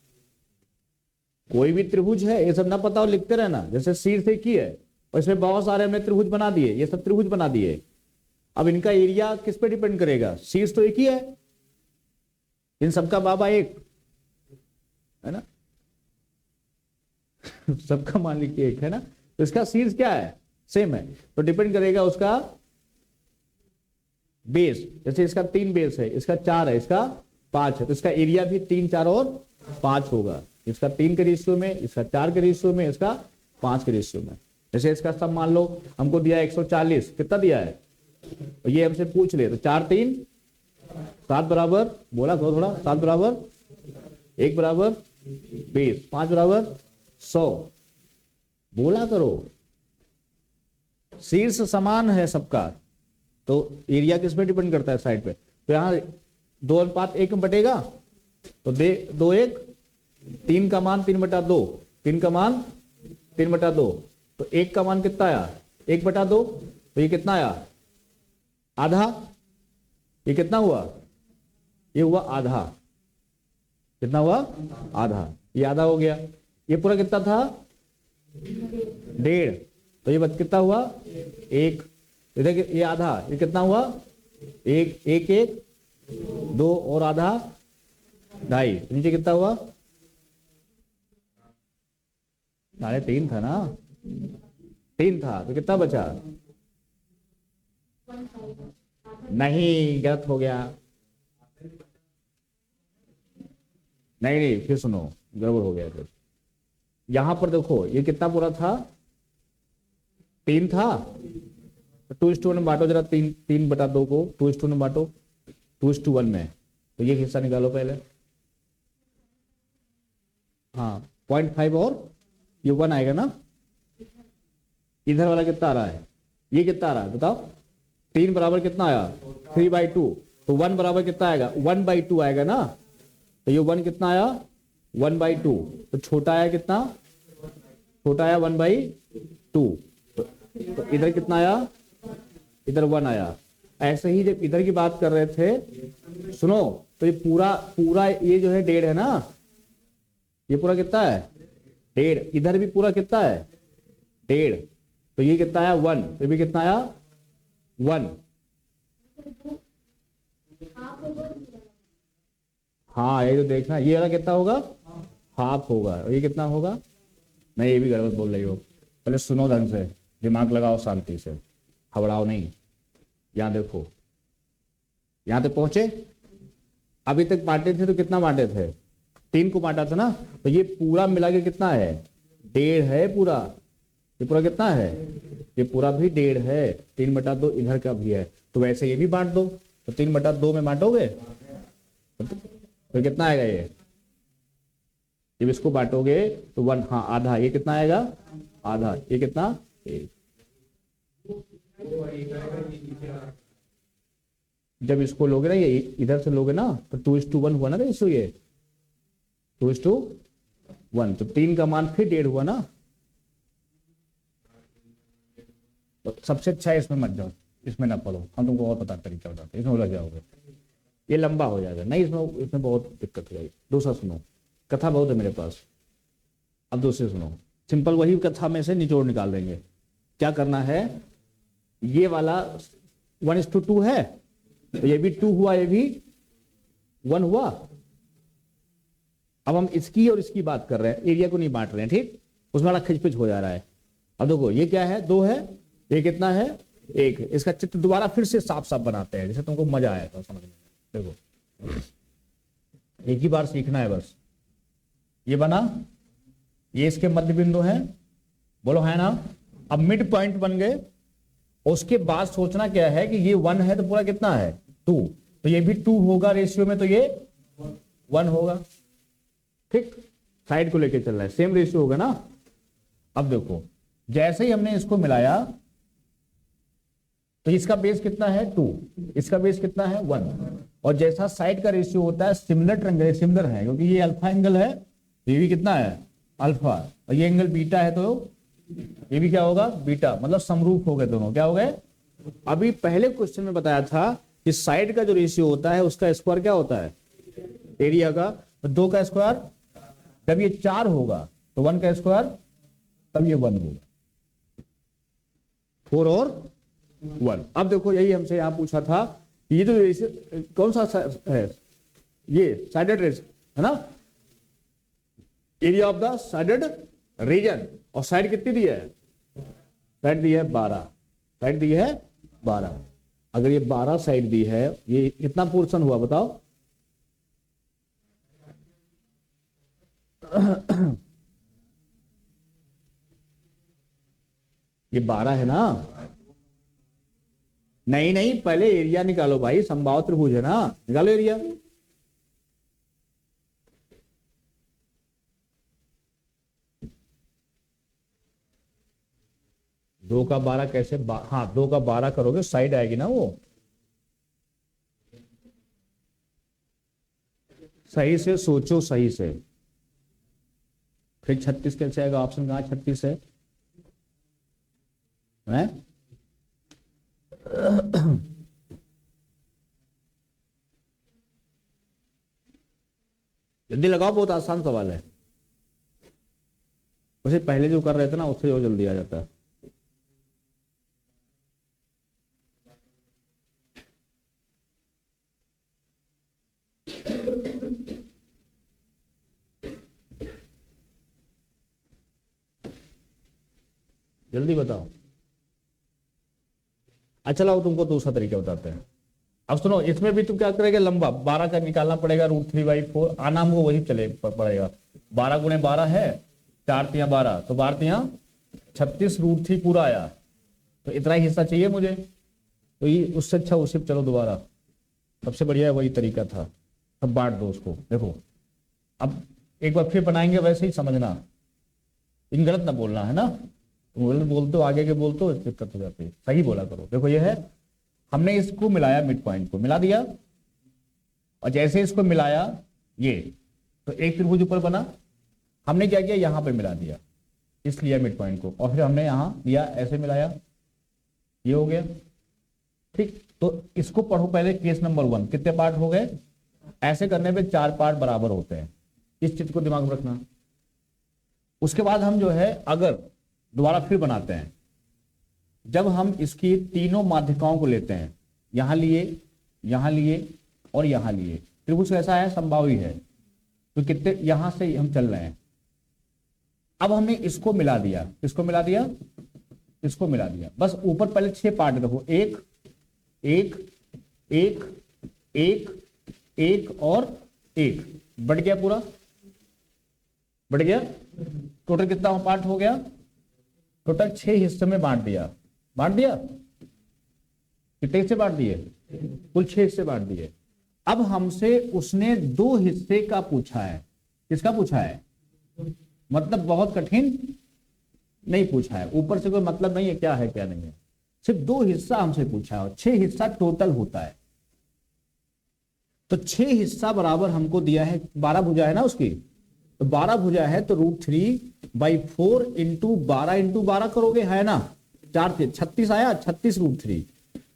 कोई भी त्रिभुज है, ये सब ना पता हो लिखते रहना, जैसे शीर्ष एक ही है और इसमें बहुत सारे हमने त्रिभुज बना दिए, ये सब त्रिभुज बना दिए। अब इनका एरिया किस पे डिपेंड करेगा, शीर्ष तो एक ही है, इन सबका बाबा एक है ना सबका मालिक एक है ना, तो इसका शीर्ष क्या है, सेम है, तो डिपेंड करेगा उसका बेस। जैसे इसका 3 बेस है, इसका 4 है, इसका 5 है, तो इसका एरिया भी 3, 4 और 5 होगा। इसका 3 के रेशियो में, इसका 4 के रेशियो में, इसका 5 के रेशियो में। जैसे इसका सब मान लो हमको दिया 140, कितना दिया है, तो ये हमसे पूछ ले, तो 4 3 7 बराबर, बोला करो थोड़ा, 7 बराबर 1 बराबर 20, 5 बराबर 100, बोला करो। शीर्ष समान है सबका, तो एरिया किस पे डिपेंड करता है, साइड पे। तो यहां 2:1 में बटेगा, तो 2:1, 3 का मान 3/2, 3 का मान 3/2, तो 1 का मान कितना आया 1/2, तो ये कितना आया आधा, ये कितना हुआ, ये हुआ आधा, कितना हुआ आधा, ये आधा हो गया। ये पूरा कितना था 1.5, तो ये कितना हुआ 1, इधर ये आधा, ये कितना हुआ 1 1 1 2 और आधा 2.5, नीचे कितना हुआ 3.5 था ना, 3 था, तो कितना बचा, नहीं गलत हो गया, नहीं फिर सुनो, गड़बड़ हो गया। फिर यहां पर देखो ये कितना पूरा था 3 था, 2:1 में बांटो जरा, 3/2 को 2:1 में बांटो, 2:1 में, तो ये हिस्सा निकालो पहले। हाँ 0.5 और ये 1 आएगा ना, इधर वाला कितना आ रहा है, ये कितना आ रहा है बताओ, 3 बराबर कितना आया 3/2, तो 1 बराबर कितना आएगा 1/2 आएगा ना, तो ये 1 कितना आया 1/2, तो छोटा आया कितना, छोटा आया 1/2, तो इधर कितना आया, इधर 1 आया। ऐसे ही जब इधर की बात कर रहे थे, सुनो, तो ये पूरा ये जो है 1.5 है ना, ये पूरा कितना है 1.5, इधर भी पूरा कितना है 1.5, तो ये कितना आया 1, तो भी कितना आया 1। हाँ ये तो देखना, ये वाला कितना होगा हाफ होगा, और ये कितना होगा, नहीं ये भी गलत बोल रही हो, पहले सुनो ढंग से, दिमाग लगाओ शांति से, हबड़ाओ नहीं। यहां देखो, यहां तक पहुंचे, अभी तक बांटे थे तो कितना बांटे थे 3 को बांटा था ना, तो ये पूरा मिला के कितना है 1.5 है पूरा, ये पूरा कितना है, ये पूरा भी 1.5 है, 3/2 इधर का भी है, तो वैसे ये भी बांट दो, तो 3/2 में बांटोगे तो कितना आएगा ये, जब इसको बांटोगे तो 1, हाँ आधा, ये कितना आएगा आधा, ये कितना 1। जब इसको लोगे ना, ये इधर से लोगे ना, तो 2:1 हुआ ना, तो इसको ये 2:1 1, तो 3 का मान फिर 1.5 हुआ ना। तो सबसे अच्छा है इसमें मत जाओ, इसमें ना पढ़ो, हम तुमको और पता तरीका बताते हैं, इसमें उलझ जाओगे, ये लंबा हो जाएगा, नहीं इसमें बहुत दिक्कत हो जाएगी। दूसरा सुनो, कथा बहुत है मेरे पास। अब दूसरे सुनो, सिंपल वही कथा में से निचोड़ निकाल देंगे। क्या करना है, ये वाला 1:2 है, तो ये भी 2 हुआ, ये भी 1 हुआ। अब हम इसकी और इसकी बात कर रहे हैं, एरिया को नहीं बांट रहे हैं, ठीक, उसमें बड़ा खिचपिच हो जा रहा है। अब देखो ये क्या है, 2 है, ये कितना है, 1। इसका चित्र दोबारा फिर से साफ साफ बनाते हैं, जैसे तुमको मजा आया था समझने में। देखो एक ही बार सीखना है बस। ये बना, ये इसके मध्य बिंदु है, बोलो है ना। अब मिड पॉइंट बन गए, उसके बाद सोचना क्या है कि ये 1 है तो पूरा कितना है 2, तो ये भी 2 होगा रेशियो में, तो ये 1 होगा, ठीक। साइड को लेके चल रहा है, सेम रेशियो होगा ना। अब देखो जैसे ही हमने इसको मिलाया तो इसका बेस कितना है 2, इसका बेस कितना है 1, और जैसा साइड का रेशियो होता है सिमिलर ट्रायंगल, सिमिलर है क्योंकि ये अल्फा एंगल है, ये भी कितना है अल्फा, और ये एंगल बीटा है, तो ये भी क्या होगा बीटा, मतलब समरूप हो गए दोनों, क्या हो गए। अभी पहले क्वेश्चन में बताया था कि साइड का जो रेशियो होता है उसका स्क्वायर क्या होता है एरिया का, तो 2 का स्क्वायर, जब ये 4 होगा तो 1 का स्क्वायर, तब ये 1 होगा, 4 और 1। अब देखो यही हमसे यहां पूछा था, ये जो रेशियो कौन सा है, ये साइडेड रेशियो है ना, area of the shaded region, और साइड कितनी दी है, साइड दी है 12, साइड दी है 12। अगर ये 12 साइड दी है, ये कितना पोर्शन हुआ बताओ। ये 12 है ना, नहीं नहीं पहले एरिया निकालो भाई, समबाहु त्रिभुज है ना, निकालो एरिया। दो का 12 कैसे, हाँ 2 का 12 करोगे साइड आएगी ना वो, सही से सोचो, सही से। फिर 36 कैसे आएगा, ऑप्शन कहां 36 है, जल्दी लगाओ, बहुत आसान सवाल है, उसे पहले जो कर रहे थे ना उससे जो जल्दी आ जाता है। जल्दी बताओ। अच्छा लाओ तुमको दूसरा तरीका बताते हैं। अब सुनो, इसमें भी तुम क्या करेगा, लंबा 12 का निकालना पड़ेगा, √3/4 आना हमको वही चले पड़ेगा। 12 × 12 है, 4 × 12, तो 12 × 36, √3 पूरा आया, तो इतना ही हिस्सा चाहिए मुझे, तो ये उससे अच्छा उसी चलो दोबारा, सबसे बढ़िया वही तरीका था। अब बांट दो उसको, देखो अब एक बार फिर बनाएंगे, वैसे ही समझना, इन गलत ना बोलना है ना, गलत बोलते हो आगे के बोलते हो दिक्कत हो जाती है, सही बोला करो। देखो ये है, हमने इसको मिलाया, मिड पॉइंट को मिला दिया, और जैसे इसको मिलाया ये, तो एक त्रिभुज ऊपर बना। हमने क्या किया, यहां पे मिला दिया, इसलिए मिड पॉइंट को, और फिर हमने यहां दिया, ऐसे मिलाया, ये हो गया, ठीक। तो इसको पढ़ो पहले, केस नंबर 1 कितने पार्ट हो गए, ऐसे करने पे 4 पार्ट बराबर होते हैं, इस चित्र को दिमाग में रखना। उसके बाद हम जो है, अगर दोबारा फिर बनाते हैं, जब हम इसकी तीनों माध्यिकाओं को लेते हैं, यहां लिए, यहां लिए और यहां लिए, त्रिभुज कैसा है, समबाहुई है, तो कितने यहां से हम चल रहे हैं। अब हमने इसको मिला दिया, इसको मिला दिया, इसको मिला दिया, बस ऊपर पहले 6 पार्ट देखो, एक एक एक एक एक और एक, बढ़ गया पूरा, बढ़ गया। टोटल कितना पार्ट हो गया, टोटल 6 हिस्से में बांट दिया, बांट दिया, कितने हिस्से बांट दिए, कुल 6 हिस्से बांट दिए। अब हमसे उसने 2 हिस्से का पूछा है, किसका पूछा है, मतलब बहुत कठिन नहीं पूछा है, ऊपर से कोई मतलब नहीं है क्या है क्या नहीं है, सिर्फ 2 हिस्सा हमसे पूछा है, 6 हिस्सा टोटल होता है। तो 6 हिस्सा बराबर हमको दिया है, 12 भुजा है ना उसकी, तो तो 12 भुजा है तो √3/4 इंटू 12 करोगे, है ना, 4 से 36 आया, 36 √3।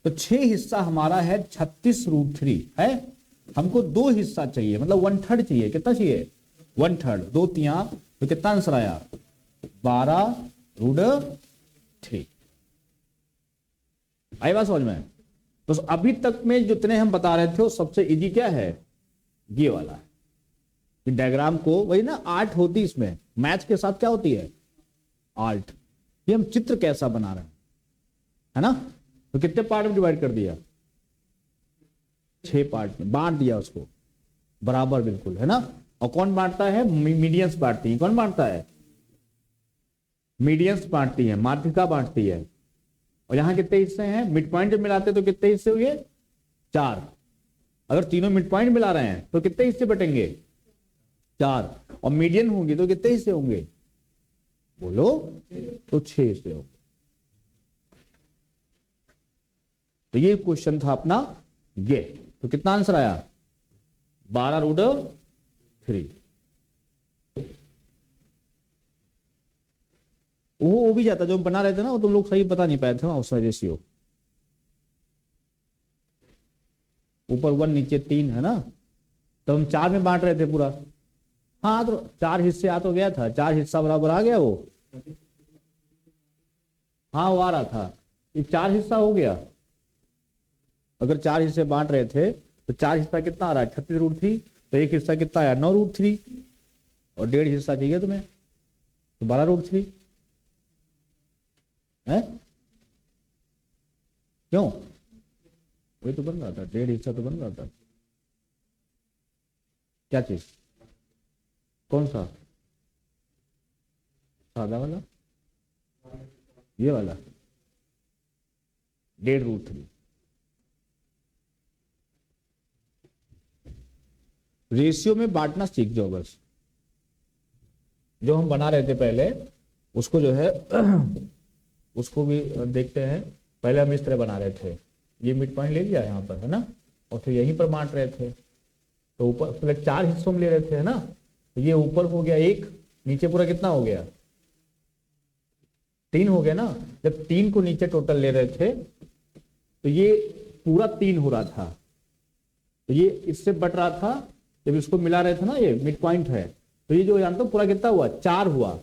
तो 6 हिस्सा हमारा है 36 √3 है। हमको 2 हिस्सा चाहिए, मतलब 1/3 चाहिए। कितना चाहिए? 1/3, 2 तिया, तो कितना आंसर आया? 12√3। आई बात समझ में? तो अभी तक में जितने हम बता रहे थे वो सबसे इजी क्या है? ये वाला है। डायग्राम को वही ना, आर्ट होती इसमें, मैथ के साथ क्या होती है? आर्ट। ये हम चित्र कैसा बना रहे हैं, है ना। तो कितने पार्ट में डिवाइड कर दिया? 6 पार्ट में बांट दिया उसको बराबर, बिल्कुल, है ना। और कौन बांटता है? मीडियंस बांटती है। कौन बांटता है? मीडियंस बांटती है, माध्यिका बांटती है। और यहां कितने हिस्से हैं? मिड पॉइंट जब मिलाते तो कितने हिस्से हुए? 4। अगर तीनों मिड पॉइंट मिला रहे हैं तो कितने हिस्से बटेंगे? 4। और मीडियन होंगे तो कितने हिस्से होंगे? बोलो। तो 6 हिस्से होंगे। तो ये क्वेश्चन था अपना ये। तो कितना आंसर आया? 12√3। वो भी जाता जो बना रहे थे ना, वो तुम लोग सही बता नहीं पाए थे ना, उस वजह से हो। ऊपर 1 नीचे 3 है ना, तो हम 4 में बांट रहे थे पूरा। हाँ, तो 4 हिस्से आ तो गया था, 4 हिस्सा बराबर आ गया वो। हाँ, वो आ रहा था। ये 4 हिस्सा हो गया। अगर 4 हिस्से बांट रहे थे तो 4 हिस्सा कितना आ रहा है? 36√3। तो एक हिस्सा कितना आया? 9√3। और 1.5 हिस्सा चाहिए तुम्हें, तो 12√3 है। क्यों? वही तो बन रहा था, 1.5 हिस्सा तो बन रहा था। क्या चीज? कौन सा? सादा वाला, ये वाला 1.5√3। रेशियो में बांटना सीख जाओ बस। जो हम बना रहे थे पहले उसको जो है उसको भी देखते हैं। पहले हम इस तरह बना रहे थे, ये मिड पॉइंट ले लिया यहाँ पर, है ना, और फिर यहीं पर बांट रहे थे। तो ऊपर पहले 4 हिस्सों में ले रहे थे, है ना। तो ये ऊपर हो गया 1, नीचे पूरा कितना हो गया? 3 हो गया ना। जब 3 को नीचे टोटल ले रहे थे तो ये पूरा 3 हो रहा था, तो ये इससे बट रहा था। जब इसको मिला रहे थे ना, ये मिड पॉइंट है, तो ये जो जानते हो पूरा कितना हुआ? 4 हुआ।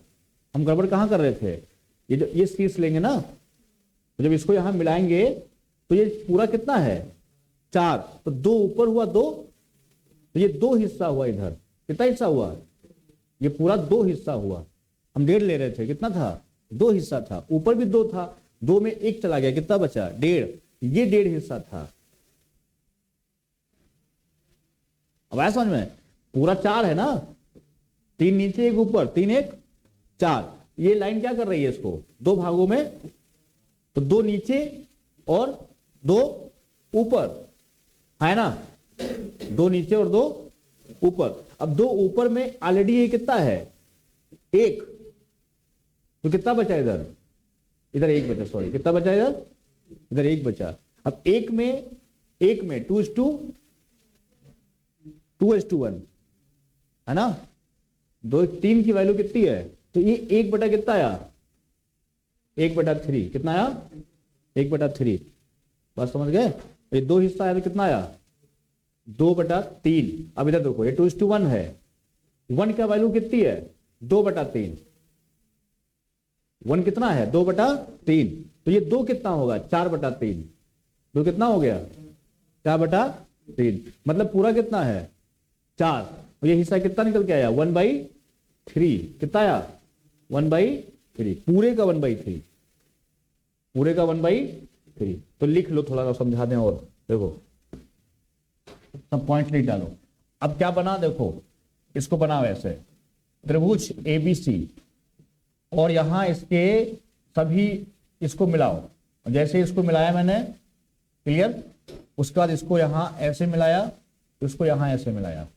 हम गड़बड़ कहाँ कर रहे थे? ये जो ये शीर्ष लेंगे ना, तो जब इसको यहां मिलाएंगे तो ये पूरा कितना है? 4। तो 2 ऊपर हुआ 2, तो ये 2 हिस्सा हुआ। इधर कितना हिस्सा हुआ? ये पूरा 2 हिस्सा हुआ। हम 1.5 ले रहे थे, कितना था? 2 हिस्सा था। ऊपर भी 2 था, 2 में 1 चला गया, कितना बचा? 1.5। ये 1.5 हिस्सा था। अब आया समझ में? पूरा 4 है ना, 3 नीचे 1 ऊपर, 3 1 4। ये लाइन क्या कर रही है? इसको 2 भागों में, तो 2 नीचे और 2 ऊपर, है ना। 2 नीचे और 2 ऊपर। अब 2 ऊपर में ऑलरेडी ये कितना है? 1। तो कितना बचा इधर? इधर 1 बचा, सॉरी, कितना बचा इधर? इधर 1 बचा। अब 1 में 2:1 है ना। 2 3 की वैल्यू कितनी है? तो ये 1 बटा कितना आया? 1/3। कितना आया? 1/3। बस समझ गए? ये 2 हिस्सा आया तो कितना आया? 2/3। अब इधर देखो, ये 2:1 है। 1 का वैल्यू कितनी है? 2/3। 1 कितना है? 2/3। तो ये 2 कितना होगा? 4/3। 2 कितना हो गया? 4/3। मतलब पूरा कितना है? 4। और ये हिस्सा कितना निकल के आया? 1/3। कितना आया? 1/3। पूरे का 1/3। पूरे का 1/3। तो लिख लो, थोड़ा सा समझा दें। और देखो, सब पॉइंट नहीं डालो। अब क्या बना? देखो, इसको बना वैसे त्रिभुज ABC, और यहां इसके सभी इसको मिलाओ। जैसे इसको मिलाया मैंने, क्लियर। उसके बाद इसको यहां ऐसे मिलाया, इसको यहां ऐसे मिलाया।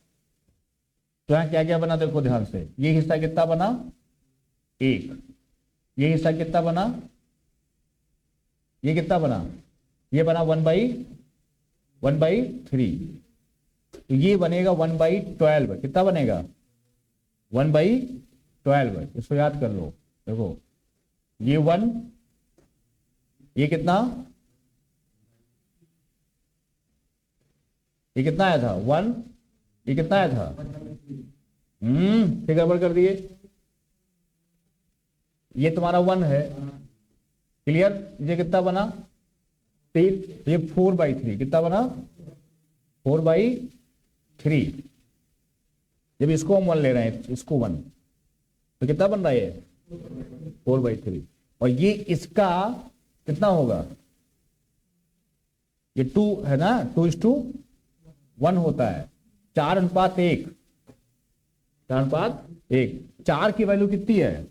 तो यहां क्या क्या बना? देखो ध्यान से। ये हिस्सा कितना बना? 1। ये हिस्सा कितना बना? ये कितना बना? ये बना 1/3। तो ये बनेगा 1/12। कितना बनेगा? 1/12, इसको याद कर लो। देखो ये 1, ये कितना, ये कितना आया था 1, ये कितना आया था, फिर गड़बड़ कर दिए। ये तुम्हारा 1 है, क्लियर। ये कितना बना 3, ये 4/3 कितना बना 4/3। जब इसको हम 1 ले रहे हैं, इसको 1, तो कितना बन रहा है 4/3। और ये इसका कितना होगा, ये 2 है ना, 2:1 होता है, 4:1, 4:1। 4 की वैल्यू कितनी है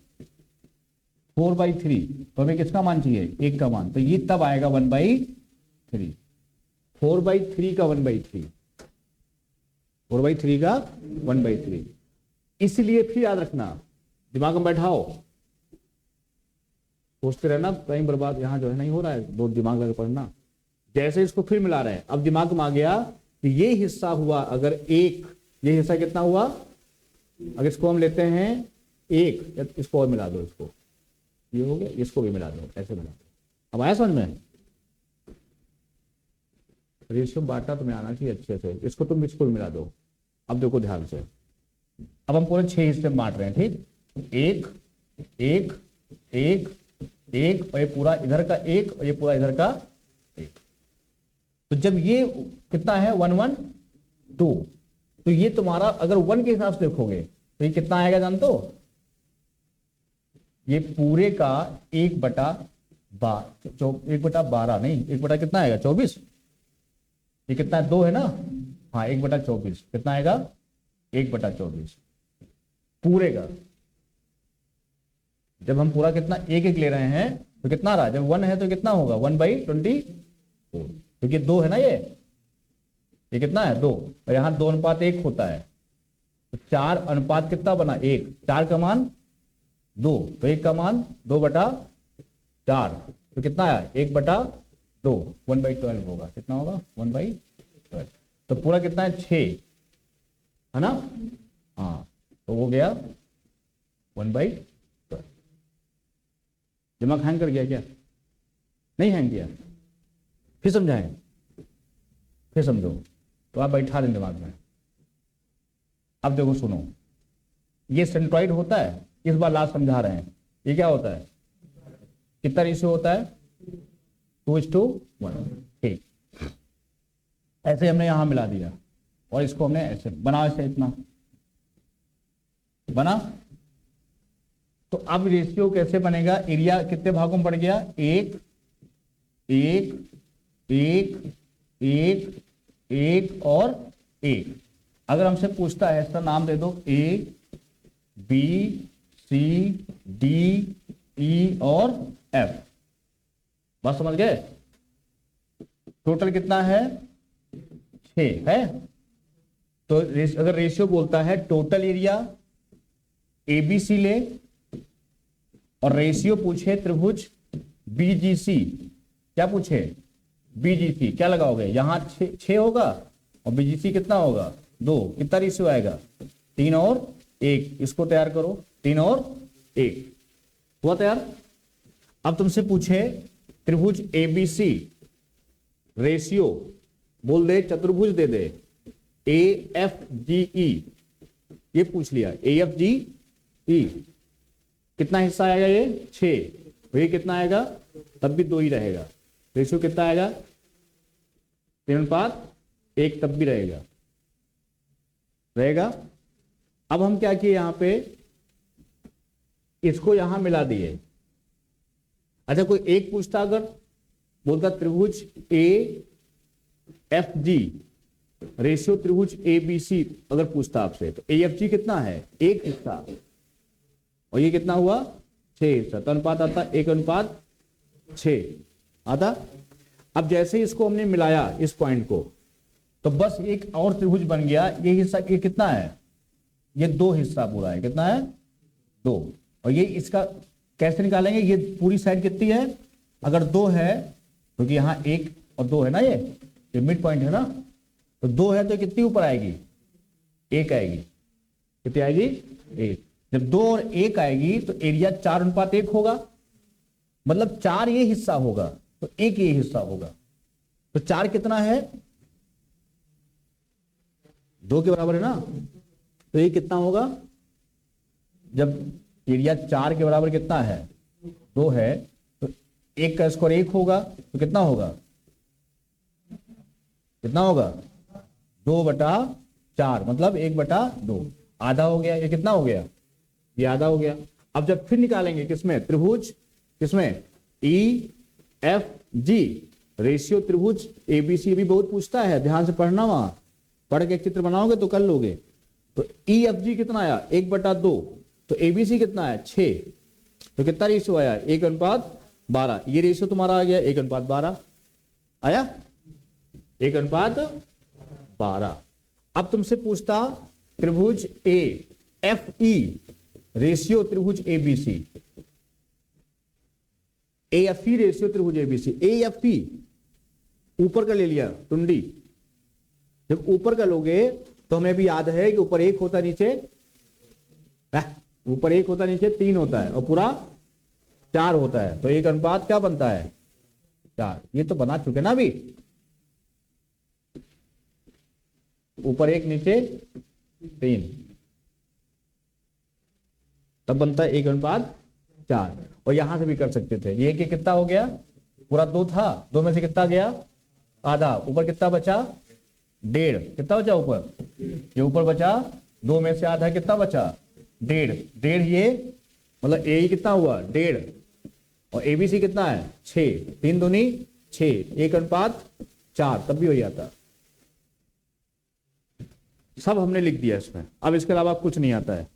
4/3, तो हमें किसका मान चाहिए, 1 का मान। तो ये तब आएगा 1/3, 4/3 का 1/3, 4/3 का 1/3। इसलिए फिर याद रखना, दिमाग में बैठाओ, सोचते रहना, टाइम बर्बाद यहाँ जो है नहीं हो रहा है, दो दिमाग लगा पढ़ना। जैसे इसको फिर मिला रहे हैं, अब दिमाग में आ गया कि ये हिस्सा हुआ अगर 1, ये हिस्सा कितना हुआ, अगर इसको हम लेते हैं 1, इसको और मिला दो, इसको ये हो गया, इसको भी मिला दो, ऐसे मिला दो। अब आया समझ में, रेशियो बांटा तुम्हें आना चाहिए अच्छे से, इसको तुम इसको भी मिला दो। अब देखो ध्यान से, अब हम पूरे 6 हिस्से में बांट रहे हैं, ठीक, 1 1 1 1, और ये पूरा इधर का 1, और ये पूरा इधर का 1। तो जब ये कितना है 1 1 2, तो ये तुम्हारा अगर 1 के हिसाब से देखोगे तो ये कितना आएगा जान दो, ये पूरे का 1/12 नहीं, 1 कितना आएगा 24, ये कितना है 2 है ना, हाँ 1/24 कितना आएगा 1/24 पूरे का। जब हम पूरा कितना 1 ले रहे हैं तो कितना रहा, जब 1 है तो कितना होगा 1/24, क्योंकि 2 है ना, ये कितना है 2, और यहाँ 2:1 होता है, तो 4 अनुपात कितना बना 1, 4 का मान 2, तो 1 का मान 2/4, तो कितना आया 1/2, 1/12 होगा, कितना होगा 1/12। तो पूरा कितना है 6 है ना, हाँ, तो हो गया 1/12। दिमाग हैंग कर गया क्या, नहीं हैंग किया, फिर समझाएं, फिर समझो, तो आप बैठा दें दिमाग में। अब देखो सुनो, ये सेंट्रॉइड होता है, इस बार लास्ट समझा रहे हैं, ये क्या होता है, कितना रेशियो होता है 2:1, ठीक। ऐसे हमने यहां मिला दिया, और इसको हमने ऐसे बना, ऐसे इतना बना। तो अब रेशियो कैसे बनेगा, एरिया कितने भागों में पड़ गया, 1 1 1 1 1 और 1। अगर हमसे पूछता है, इसका नाम दे दो A B C D E और F, बात समझ गए। टोटल कितना है 6 है। तो अगर रेशियो बोलता है टोटल एरिया ABC ले, और रेशियो पूछे त्रिभुज BGC, क्या पूछे BGC, क्या लगाओगे, यहां 6 होगा और BGC कितना होगा 2, कितना रेशियो आएगा 3 और 1, इसको तैयार करो, 3 और 1 हुआ तैयार। अब तुमसे पूछे त्रिभुज ABC, रेशियो बोल दे, चतुर्भुज दे दे AFGE, ये पूछ लिया AFGE, कितना हिस्सा आएगा ये 6, तो ये कितना आएगा, तब भी 2 ही रहेगा, रेशियो कितना आएगा 3:1, तब भी रहेगा। अब हम क्या किए, यहां पे इसको यहां मिला दिए। अच्छा कोई एक पूछता, अगर बोलता त्रिभुज AFG, रेशियो त्रिभुज ABC अगर पूछता आपसे, तो AFG कितना है 1 हिस्सा, और ये कितना हुआ 6 हिस्सा, तो अनुपात आता 1:6 आता। अब जैसे इसको हमने मिलाया इस पॉइंट को, तो बस एक और त्रिभुज बन गया। ये हिस्सा ये कितना है, ये 2 हिस्सा पूरा है, कितना है 2, और ये इसका कैसे निकालेंगे, ये पूरी साइड कितनी है, अगर 2 है, क्योंकि यहां 1 और 2 है ना, ये मिड पॉइंट है ना, तो 2 है तो कितनी ऊपर आएगी 1 आएगी, कितनी आएगी 1। जब 2 और 1 आएगी तो एरिया 4:1 होगा, मतलब 4 ये हिस्सा होगा तो 1 ये हिस्सा होगा। तो 4 कितना है 2 के बराबर है ना, तो ये कितना होगा, जब एरिया 4 के बराबर कितना है 2 है, तो 1 का स्क्वायर 1 होगा, तो कितना होगा, कितना होगा 2/4, मतलब 1/2, आधा हो गया। ये कितना हो गया, ये आधा हो गया। अब जब फिर निकालेंगे किसमें, त्रिभुज किसमें EFG, रेशियो त्रिभुज ABC भी बहुत पूछता है, ध्यान से पढ़ना, वहां पढ़ के चित्र बनाओगे तो कर लोगे। तो EFG कितना आया 1/2, तो ABC कितना है 6, तो कितना रेशियो आया 1:12। ये रेशियो तुम्हारा आ गया 1:12 आया, 1:12। अब तुमसे पूछता त्रिभुज AFE, रेशियो त्रिभुज ABC, AFE रेशियो त्रिभुज ABC। AFE ऊपर का ले लिया टुंडी, जब ऊपर का लोगे तो हमें भी याद है कि ऊपर 1 होता नीचे, ऊपर 1 होता नीचे 3 होता है और पूरा 4 होता है, तो 1 क्या बनता है 4। ये तो बना चुके ना अभी, ऊपर 1 नीचे 3, तब बनता है 1:4। और यहां से भी कर सकते थे, ये कि कितना हो गया, पूरा 2 था, 2 में से कितना गया आधा, ऊपर कितना बचा 1.5, कितना बचा ऊपर, ये ऊपर बचा 2 में से आधा, कितना बचा 1.5, ये मतलब ए कितना हुआ 1.5, और ABC कितना है 6, 3 दूनी 6, 1:4, तब भी हो जाता। सब हमने लिख दिया इसमें, अब इसके अलावा कुछ नहीं आता है।